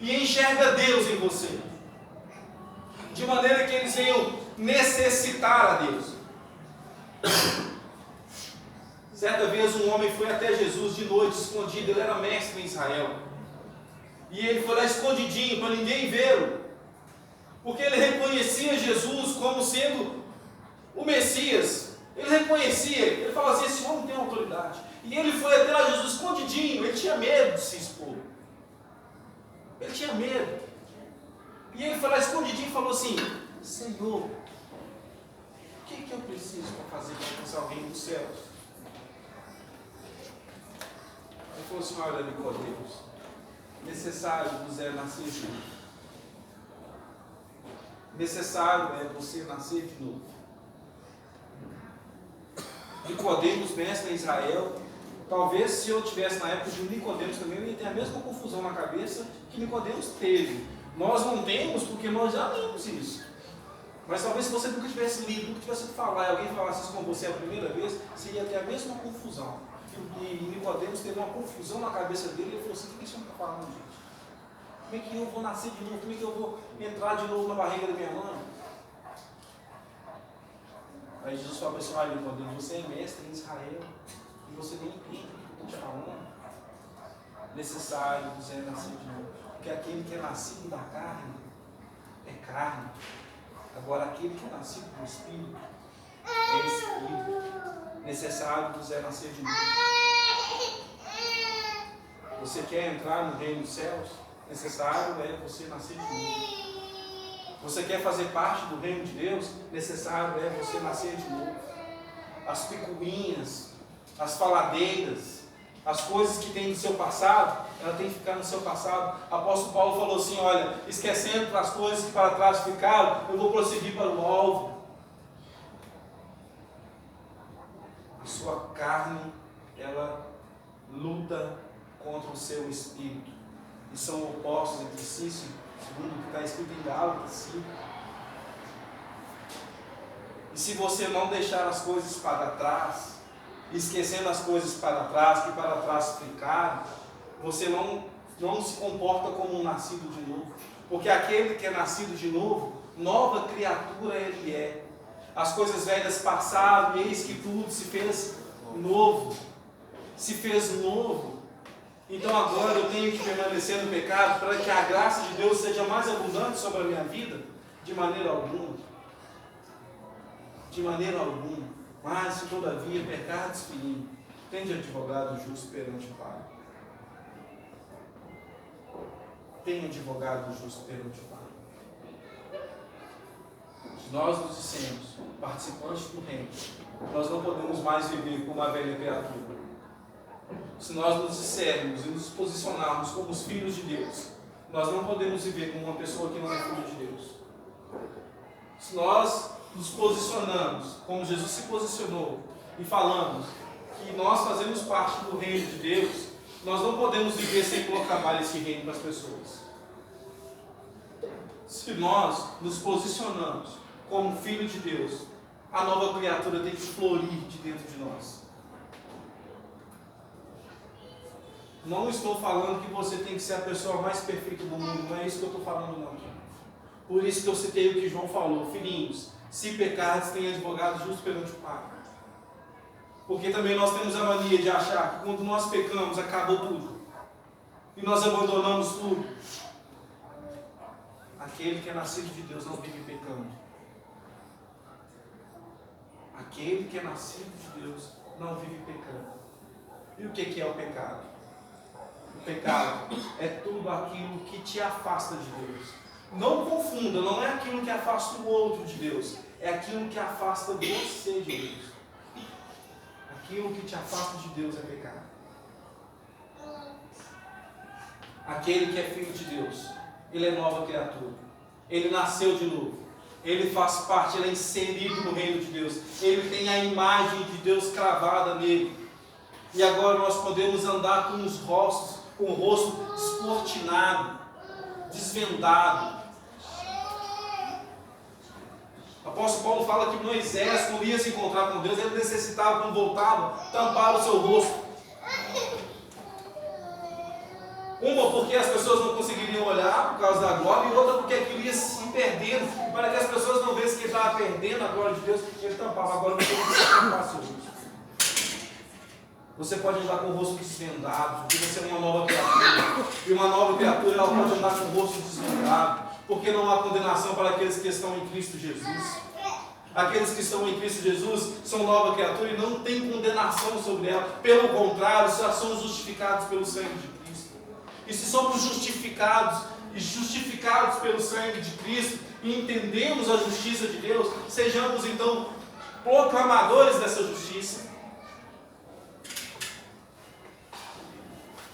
e enxerga Deus em você, de maneira que eles venham necessitar a Deus. Certa vez um homem foi até Jesus de noite, escondido. Ele era mestre em Israel, e ele foi lá escondidinho para ninguém vê-lo, porque ele reconhecia Jesus como sendo o Messias. Ele reconhecia, ele falava assim: esse homem tem autoridade. E ele foi até Jesus escondidinho, ele tinha medo de se expor. Ele tinha medo. E ele foi lá escondidinho e falou assim: Senhor, o que eu preciso para fazer para alcançar o reino dos céus? Ele falou assim: olha, Nicodemos, necessário vos é nascer de novo. Necessário é você nascer de novo. Nicodemos, mestre em Israel, talvez se eu tivesse na época de Nicodemos também, eu ia ter a mesma confusão na cabeça que Nicodemos teve. Nós não temos porque nós já lemos isso. Mas talvez se você nunca tivesse lido, nunca tivesse falado, e alguém falasse isso com você a primeira vez, você ia ter a mesma confusão. E Nicodemos teve uma confusão na cabeça dele, e ele falou assim: o que isso está falando, gente? Como é que eu vou nascer de novo? Como é que eu vou entrar de novo na barriga da minha mãe? Aí Jesus falou assim: olha, Nicodemos, você é mestre em Israel e você nem entende o que eu estou te falando. Necessário você é nascer de novo. Porque aquele que é nascido da carne é carne. Agora aquele que é nascido do Espírito é Espírito. Necessário você é nascer de novo. Você quer entrar no reino dos céus? Necessário é você nascer de novo. Você quer fazer parte do reino de Deus? Necessário é você nascer de novo. As picuinhas, as faladeiras, as coisas que tem no seu passado, ela tem que ficar no seu passado. O apóstolo Paulo falou assim: olha, esquecendo as coisas que para trás ficaram, eu vou prosseguir para o alvo. A sua carne, ela luta contra o seu espírito. E são opostos entre si, segundo o que está escrito em Gálatas 5. E se você não deixar as coisas para trás, esquecendo as coisas para trás, que para trás ficaram, você não se comporta como um nascido de novo. Porque aquele que é nascido de novo, nova criatura ele é. As coisas velhas passaram, e eis que tudo se fez novo. Se fez novo. Então agora eu tenho que permanecer no pecado para que a graça de Deus seja mais abundante sobre a minha vida? De maneira alguma. De maneira alguma. Mas se todavia pecados, filhinho, tende advogado justo perante o Pai. Tem advogado justo perante o Pai. Se nós nos dissemos participantes do reino, nós não podemos mais viver como uma velha criatura. Se nós nos dissermos e nos posicionarmos como os filhos de Deus, nós não podemos viver como uma pessoa que não é filho de Deus. Se nós nos posicionamos como Jesus se posicionou e falamos que nós fazemos parte do reino de Deus, nós não podemos viver sem proclamar esse reino para as pessoas. Se nós nos posicionamos como filho de Deus, a nova criatura tem que florir de dentro de nós. Não estou falando que você tem que ser a pessoa mais perfeita do mundo, não é isso que eu estou falando não. Por isso que eu citei o que João falou: filhinhos, se pecardes, tem advogado justo perante o Pai. Porque também nós temos a mania de achar que quando nós pecamos, acabou tudo. E nós abandonamos tudo. Aquele que é nascido de Deus não vive pecando. Aquele que é nascido de Deus não vive pecando. E o que é o pecado? O pecado é tudo aquilo que te afasta de Deus. Não confunda, não é aquilo que afasta o outro de Deus, é aquilo que afasta você de Deus. Aquilo que te afasta de Deus é pecado. Aquele que é filho de Deus, ele é nova criatura, ele nasceu de novo, ele faz parte, ele é inserido no reino de Deus, ele tem a imagem de Deus cravada nele. E agora nós podemos andar com os rostos, com o rosto descortinado, desvendado. O apóstolo Paulo fala que Moisés, quando ia se encontrar com Deus, ele necessitava, quando voltava, tampar o seu rosto. Uma porque as pessoas não conseguiriam olhar por causa da glória, e outra porque aquilo ia se perdendo. E para que as pessoas não vissem que ele estava perdendo a glória de Deus, ele tampava. Agora você não precisa tampar seu rosto. Você pode andar com o rosto desvendado, porque você é uma nova criatura. E uma nova criatura, ela pode andar com o rosto desvendado, porque não há condenação para aqueles que estão em Cristo Jesus. Aqueles que estão em Cristo Jesus são nova criatura e não tem condenação sobre ela. Pelo contrário, já são justificados pelo sangue de Cristo. E se somos justificados, e justificados pelo sangue de Cristo, e entendemos a justiça de Deus, sejamos então proclamadores dessa justiça.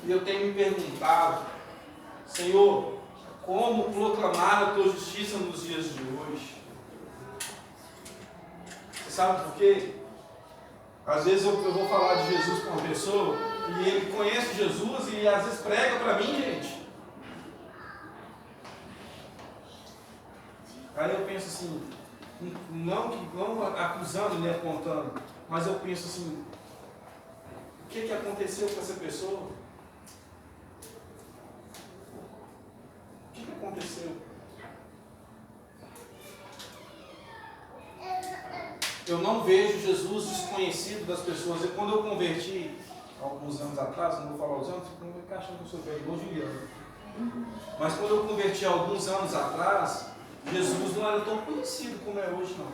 E eu tenho me perguntado, Senhor, como proclamar a tua justiça nos dias de hoje? Você sabe por quê? Às vezes eu vou falar de Jesus com uma pessoa e ele conhece Jesus e às vezes prega para mim, gente. Aí eu penso assim, não acusando nem apontando, mas eu penso assim, o que aconteceu com essa pessoa? O que aconteceu? Eu não vejo Jesus desconhecido das pessoas. E quando eu converti, alguns anos atrás, não vou falar os anos, porque não vai ficar achando que eu sou velho, igual Juliano. Mas quando eu converti alguns anos atrás, Jesus não era tão conhecido como é hoje, não.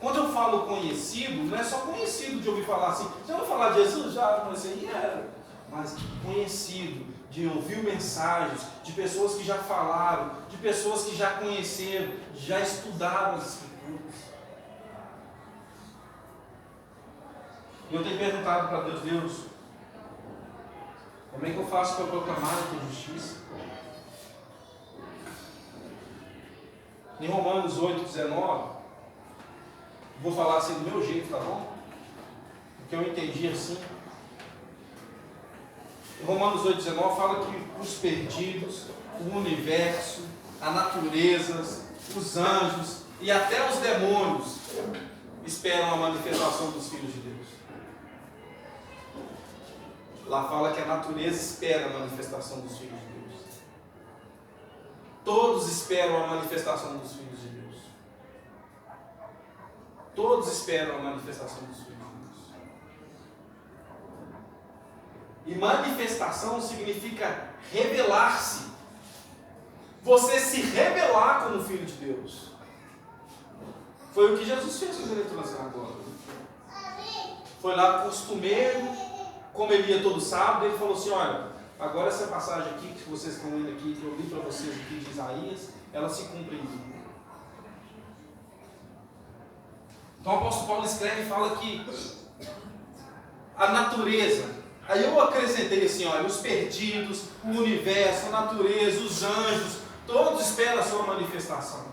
Quando eu falo conhecido, não é só conhecido de ouvir falar assim. Já ouviu falar de Jesus? Já, mas aí era. Mas conhecido, de ouvir mensagens, de pessoas que já falaram, de pessoas que já conheceram, já estudaram as Escrituras. E eu tenho perguntado para Deus, como é que eu faço para proclamar a tua justiça? Em Romanos 8,19, vou falar assim do meu jeito, tá bom? Porque eu entendi assim. Em Romanos 8,19 fala que os perdidos, o universo, a natureza, os anjos e até os demônios esperam a manifestação dos filhos de Deus. Lá fala que a natureza espera a manifestação dos filhos de Deus. Todos esperam a manifestação dos filhos de Deus. Todos esperam a manifestação dos filhos de Deus. E manifestação significa revelar-se. Você se revelar como filho de Deus. Foi o que Jesus fez quando ele trouxe agora. Foi lá costumeiro, como ele ia todo sábado, ele falou assim, olha, agora essa passagem aqui, que vocês estão lendo aqui, que eu li para vocês aqui de Isaías, ela se cumpre em mim. Então o apóstolo Paulo escreve e fala que a natureza, aí eu acrescentei assim, olha, os perdidos, o universo, a natureza, os anjos, todos esperam a sua manifestação.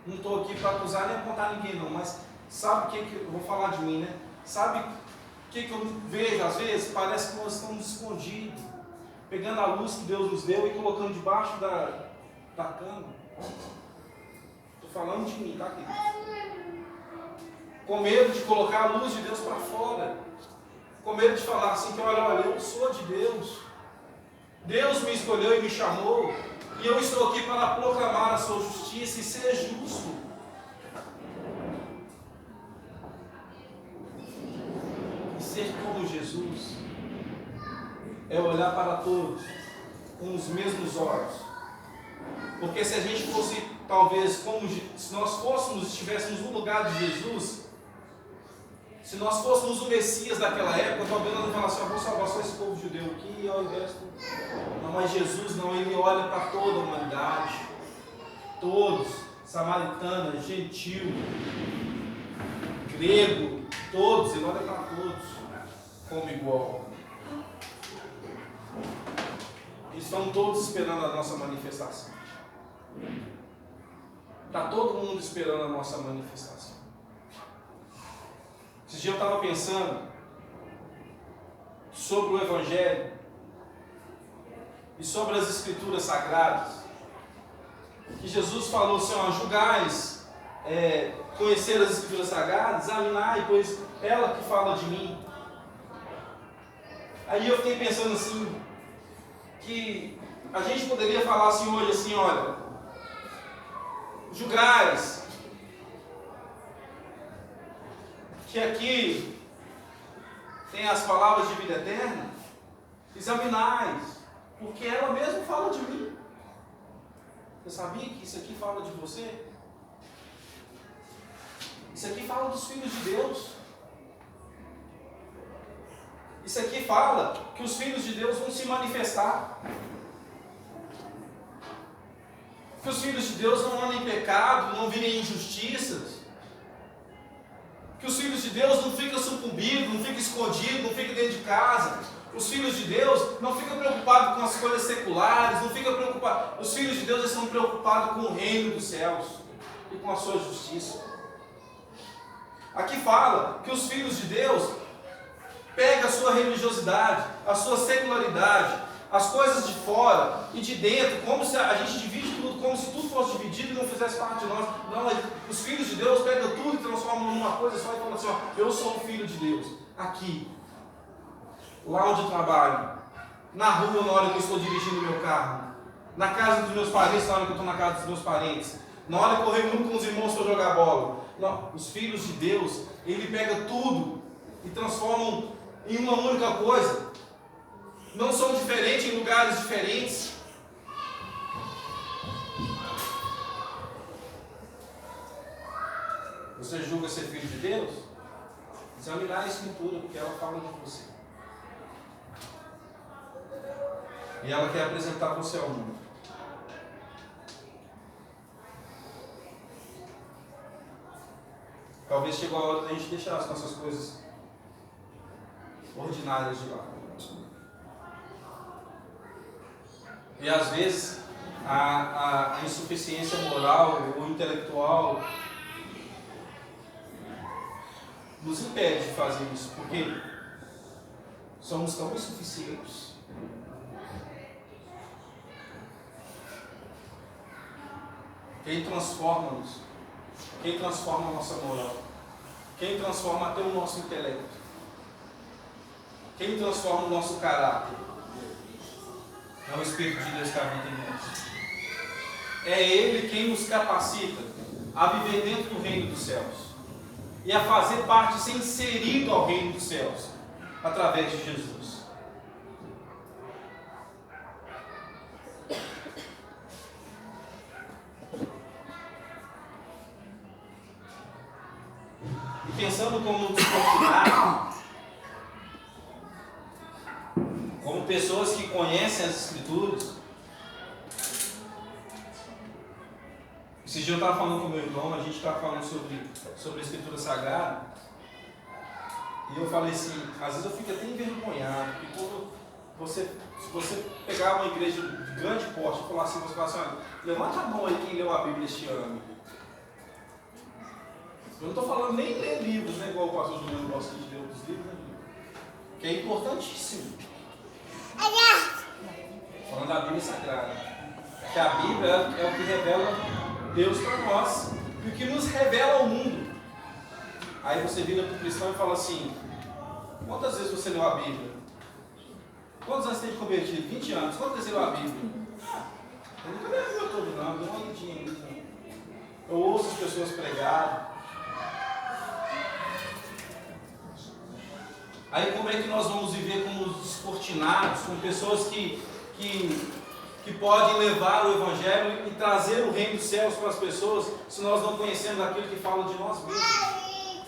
Não estou aqui para acusar nem apontar ninguém não, mas sabe o que eu vou falar de mim, né? Sabe o que eu vejo às vezes? Parece que nós estamos escondidos, pegando a luz que Deus nos deu e colocando debaixo da cama. Estou falando de mim, tá, querido? Com medo de colocar a luz de Deus para fora. Com medo de falar assim, que olha, eu sou de Deus. Deus me escolheu e me chamou. E eu estou aqui para proclamar a sua justiça e ser justo. E ser como Jesus é olhar para todos com os mesmos olhos. Porque se a gente fosse, talvez, se nós estivéssemos no lugar de Jesus, se nós fôssemos o Messias daquela época, talvez nós não falassem, vou salvar só esse povo judeu aqui e ao resto. Não, mas Jesus não, ele olha para toda a humanidade, todos, samaritana, gentil, grego, todos, ele olha para todos como igual. E estão todos esperando a nossa manifestação. Está todo mundo esperando a nossa manifestação. Esse dia eu estava pensando sobre o Evangelho e sobre as Escrituras Sagradas, que Jesus falou assim, ó, julgais, conhecer as Escrituras Sagradas, examinai, pois ela que fala de mim. Aí eu fiquei pensando assim, que a gente poderia falar assim hoje, assim, olha, julgais, que aqui tem as palavras de vida eterna, examinais, porque ela mesma fala de mim. Você sabia que isso aqui fala de você? Isso aqui fala dos filhos de Deus. Isso aqui fala que os filhos de Deus vão se manifestar. Que os filhos de Deus não andam em pecado, não vivem injustiças. Que os filhos de Deus não ficam sucumbidos, não ficam escondidos, não ficam dentro de casa. Os filhos de Deus não ficam preocupados com as coisas seculares, não ficam preocupados. Os filhos de Deus estão preocupados com o reino dos céus e com a sua justiça. Aqui fala que os filhos de Deus pegam a sua religiosidade, a sua secularidade, as coisas de fora e de dentro, como se a gente divide tudo, como se tudo fosse dividido e não fizesse parte de nós. Não, os filhos de Deus pegam tudo e transformam numa coisa só e falam assim, ó, eu sou um filho de Deus, aqui, lá onde eu trabalho, na rua na hora que eu estou dirigindo o meu carro, na casa dos meus parentes na hora que eu estou na casa dos meus parentes, na hora que eu reúno com os irmãos para jogar bola. Não, os filhos de Deus, ele pega tudo e transformam em uma única coisa. Não são diferentes em lugares diferentes. Você julga ser filho de Deus? Examinar a Escritura, porque ela fala de você. E ela quer apresentar você ao mundo. Talvez chegou a hora da gente deixar as nossas coisas ordinárias de lado. E às vezes a insuficiência moral ou intelectual nos impede de fazer isso, porque somos tão insuficientes. Quem transforma-nos? Quem transforma a nossa moral? Quem transforma até o nosso intelecto? Quem transforma o nosso caráter? É o Espírito de Deus que habita em nós. É Ele quem nos capacita a viver dentro do reino dos céus e a fazer parte, ser inserido ao reino dos céus através de Jesus. E pensando como descontinuar, como pessoas que conhecem as Escrituras. Esse dia eu estava falando com meu irmão, a gente estava falando sobre a Escritura Sagrada, e eu falei assim, às vezes eu fico até envergonhado, porque quando se você pegar uma igreja de grande porte e falar assim, você fala assim, olha, levanta a mão aí quem leu a Bíblia este ano. Eu não estou falando nem ler livros, né, igual o pastor Juliano gosta de ler outros livros, né, que é importantíssimo. Falando da Bíblia Sagrada. Que a Bíblia é o que revela Deus para nós e o que nos revela ao mundo. Aí você vira para o cristão e fala assim, quantas vezes você leu a Bíblia? Quantos anos tem de convertido? 20 anos. Quantas vezes você leu a Bíblia? Eu nunca li a Bíblia toda não, dou uma lidinha aí. Eu ouço as pessoas pregarem. Aí como é que nós vamos viver como descortinados, com pessoas que podem levar o Evangelho e trazer o reino dos céus para as pessoas, se nós não conhecemos aquilo que fala de nós mesmos?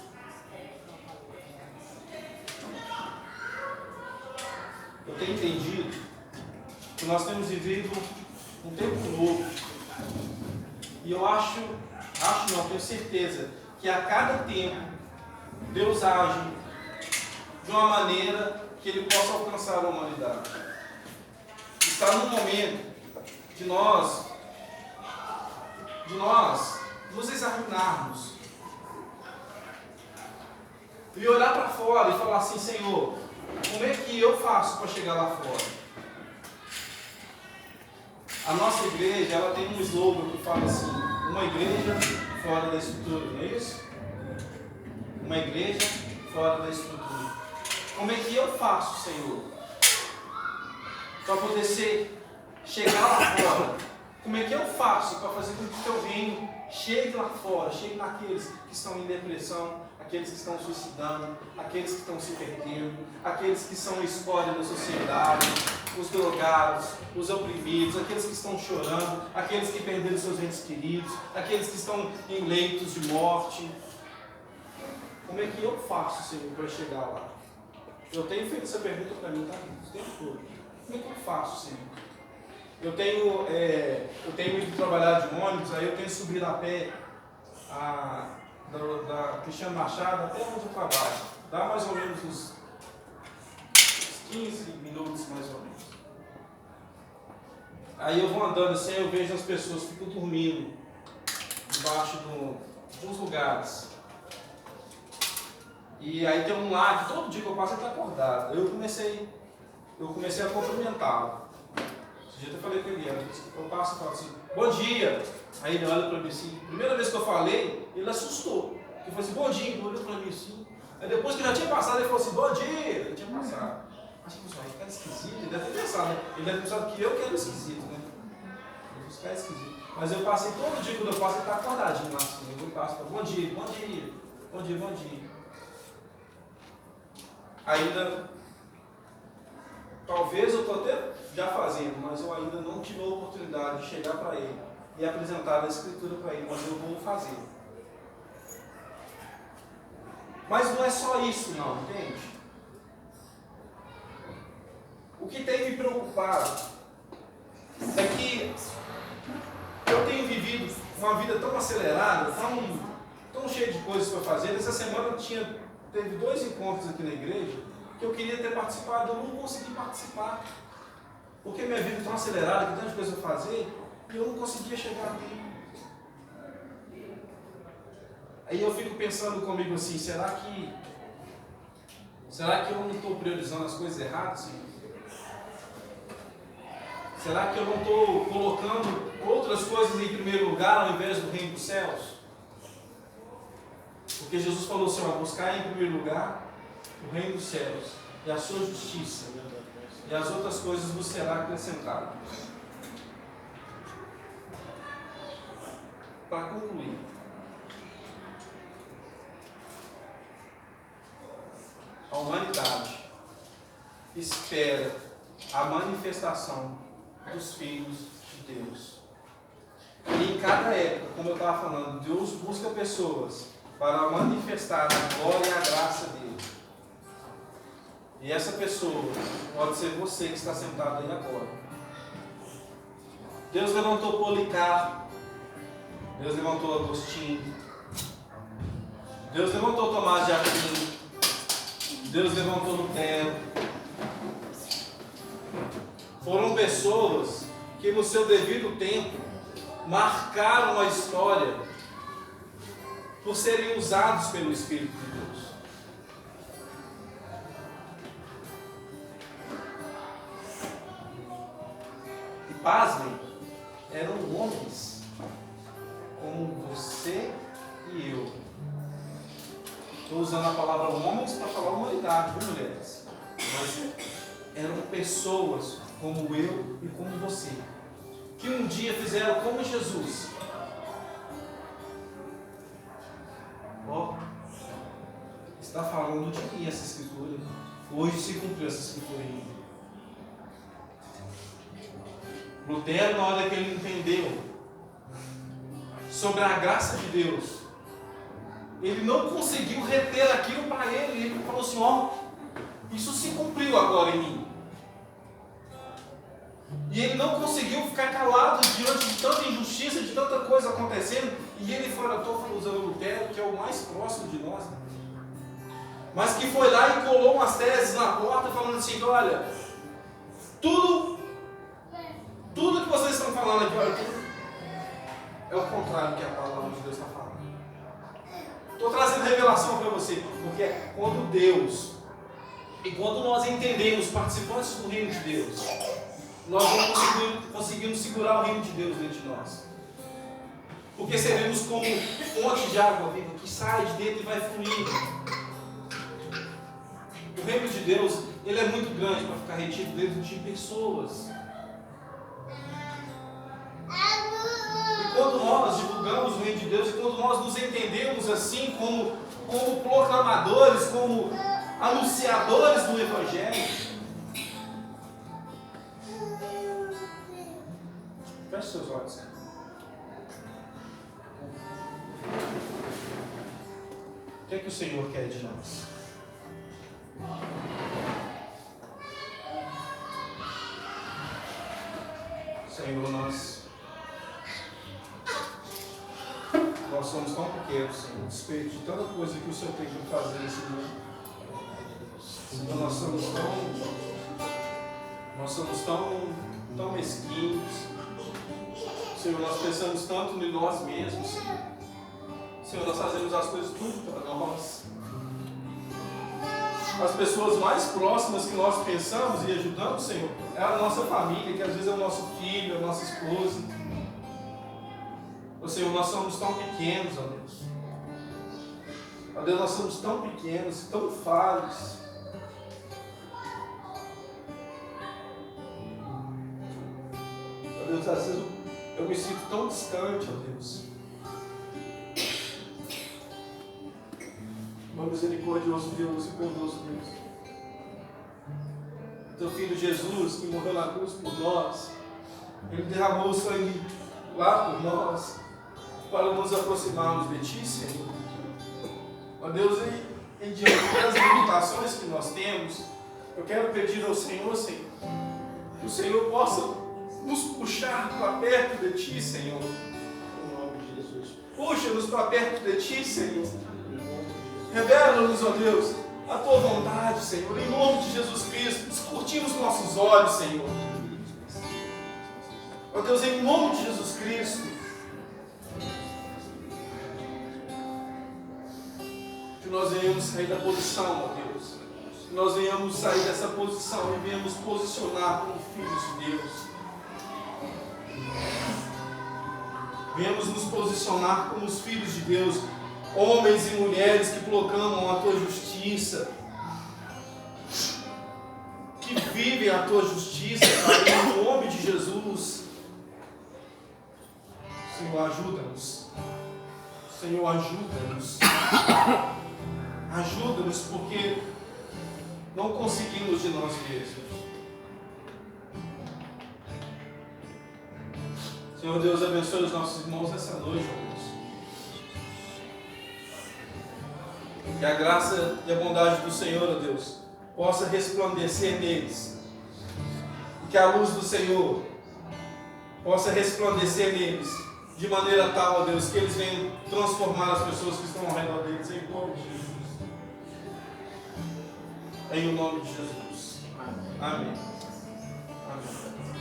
Eu tenho entendido que nós temos vivido um tempo novo. E eu tenho certeza que a cada tempo Deus age de uma maneira que Ele possa alcançar a humanidade. Está no momento de nós nos examinarmos e olhar para fora e falar assim, Senhor, como é que eu faço para chegar lá fora? A nossa igreja, ela tem um slogan que fala assim, uma igreja fora da estrutura, não é isso? Uma igreja fora da estrutura. Como é que eu faço, Senhor, para poder chegar lá fora? Como é que eu faço para fazer com que o teu reino chegue lá fora, chegue naqueles que estão em depressão, aqueles que estão suicidando, aqueles que estão se perdendo, aqueles que são escória da sociedade, os drogados, os oprimidos, aqueles que estão chorando, aqueles que perderam seus entes queridos, aqueles que estão em leitos de morte. Como é que eu faço, Senhor, para chegar lá? Eu tenho feito essa pergunta para mim, tá? O tempo todo. Como é que eu faço, Senhor? Eu tenho ido trabalhar de ônibus, aí eu tenho subido a pé da Cristiano Machado até onde eu trabalho. Dá mais ou menos uns 15 minutos, mais ou menos. Aí eu vou andando assim, eu vejo as pessoas ficam dormindo debaixo de uns lugares. E aí tem um lá que todo dia que eu passo ele está acordado. Eu comecei a cumprimentá-lo. Esse dia eu falei com ele, eu passo e falo assim, bom dia. Aí ele olha para mim assim, primeira vez que eu falei, ele assustou. Ele falou assim, bom dia, ele olhou para mim assim. Aí depois que já tinha passado, ele falou assim, bom dia. Ele tinha passado. Acho que pessoal, cara esquisito, ele deve ter pensado, né? Ele deve ter pensado que eu que era esquisito, né? Eu ficar esquisito. Mas eu passei todo dia, quando eu passo, ele está acordadinho lá assim. Eu passo e falo, bom dia, bom dia, bom dia, bom dia. Ainda, talvez eu estou até já fazendo, mas eu ainda não tive a oportunidade de chegar para ele e apresentar a escritura para ele, mas eu vou fazer. Mas não é só isso não, entende? O que tem me preocupado é que eu tenho vivido uma vida tão acelerada, tão cheia de coisas para fazer. Essa semana teve 2 encontros aqui na igreja que eu queria ter participado, eu não consegui participar. Porque minha vida é tão acelerada, que tanta coisa para fazer, e eu não conseguia chegar a tempo. Aí eu fico pensando comigo assim, será que eu não estou priorizando as coisas erradas, Senhor? Será que eu não estou colocando outras coisas em primeiro lugar ao invés do reino dos céus? Porque Jesus falou assim, buscar em primeiro lugar o reino dos céus e a sua justiça, e as outras coisas vos será acrescentado. Para concluir, a humanidade espera a manifestação dos filhos de Deus. E em cada época, como eu estava falando, Deus busca pessoas para manifestar a glória e a graça dele. E essa pessoa pode ser você que está sentado aí agora. Deus levantou Policarpo, Deus levantou Agostinho, Deus levantou Tomás de Aquino, Deus levantou Lutero. Foram pessoas que no seu devido tempo marcaram a história por serem usados pelo Espírito de Deus. E pasmem, eram homens como você e eu. Estou usando a palavra homens para falar humanidade, viu, mulheres? Mas eram pessoas como eu e como você, que um dia fizeram como Jesus. Está falando de mim essa escritura. Hoje se cumpriu essa escritura ainda. Lutero, na hora que ele entendeu sobre a graça de Deus, ele não conseguiu reter aquilo para ele. Ele falou assim, isso se cumpriu agora em mim. E ele não conseguiu ficar calado diante de tanta injustiça, de tanta coisa acontecendo. E ele foi, eu estou usando Lutero, que é o mais próximo de nós, né? Mas que foi lá e colou umas teses na porta, falando assim, olha, tudo que vocês estão falando aqui, olha, é o contrário do que a palavra de Deus está falando. Estou trazendo revelação para você, porque quando Deus, e quando nós entendemos, participantes do reino de Deus, nós não conseguimos segurar o reino de Deus dentro de nós. Porque seremos como fonte de água viva que sai de dentro e vai fluindo. O reino de Deus, ele é muito grande para ficar retido dentro de pessoas. E quando nós divulgamos o reino de Deus, e quando nós nos entendemos assim como proclamadores, como anunciadores do Evangelho, feche seus olhos. O que é que o Senhor quer de nós? Senhor, nós somos tão pequenos, Senhor, a despeito de tanta coisa que o Senhor tem que fazer nesse mundo. Senhor, nós somos tão mesquinhos. Senhor, nós pensamos tanto em nós mesmos, Senhor. Senhor, nós fazemos as coisas tudo para nós. As pessoas mais próximas que nós pensamos e ajudamos, Senhor, é a nossa família, que às vezes é o nosso filho, a nossa esposa. Ó Senhor, nós somos tão pequenos, ó Deus. Ó Deus, nós somos tão pequenos, tão falhos. Ó Deus, às vezes eu me sinto tão distante, ó Deus. Ó misericordioso Deus e bondoso Deus. Teu Filho Jesus, que morreu na cruz por nós, Ele derramou o sangue lá por nós, para nos aproximarmos de Ti, Senhor. Ó Deus, em diante das limitações que nós temos, eu quero pedir ao Senhor, Senhor, que o Senhor possa nos puxar para perto de Ti, Senhor. Em nome de Jesus. Puxa-nos para perto de Ti, Senhor. Revela-nos, ó Deus, a Tua vontade, Senhor. Em nome de Jesus Cristo, descortina os nossos olhos, Senhor. Ó Deus, em nome de Jesus Cristo, que nós venhamos sair da posição, ó Deus. Que nós venhamos sair dessa posição e venhamos posicionar como filhos de Deus. Venhamos nos posicionar como os filhos de Deus, homens e mulheres que proclamam a Tua justiça, que vivem a Tua justiça, Pai, em nome de Jesus. Senhor, ajuda-nos. Senhor, ajuda-nos. Ajuda-nos, porque não conseguimos de nós mesmos. Senhor Deus, abençoe os nossos irmãos nessa noite, ó Deus. Que a graça e a bondade do Senhor, ó Deus, possa resplandecer neles. E que a luz do Senhor possa resplandecer neles, de maneira tal, ó Deus, que eles venham transformar as pessoas que estão ao redor deles, em nome de Jesus. Em nome de Jesus. Amém. Amém.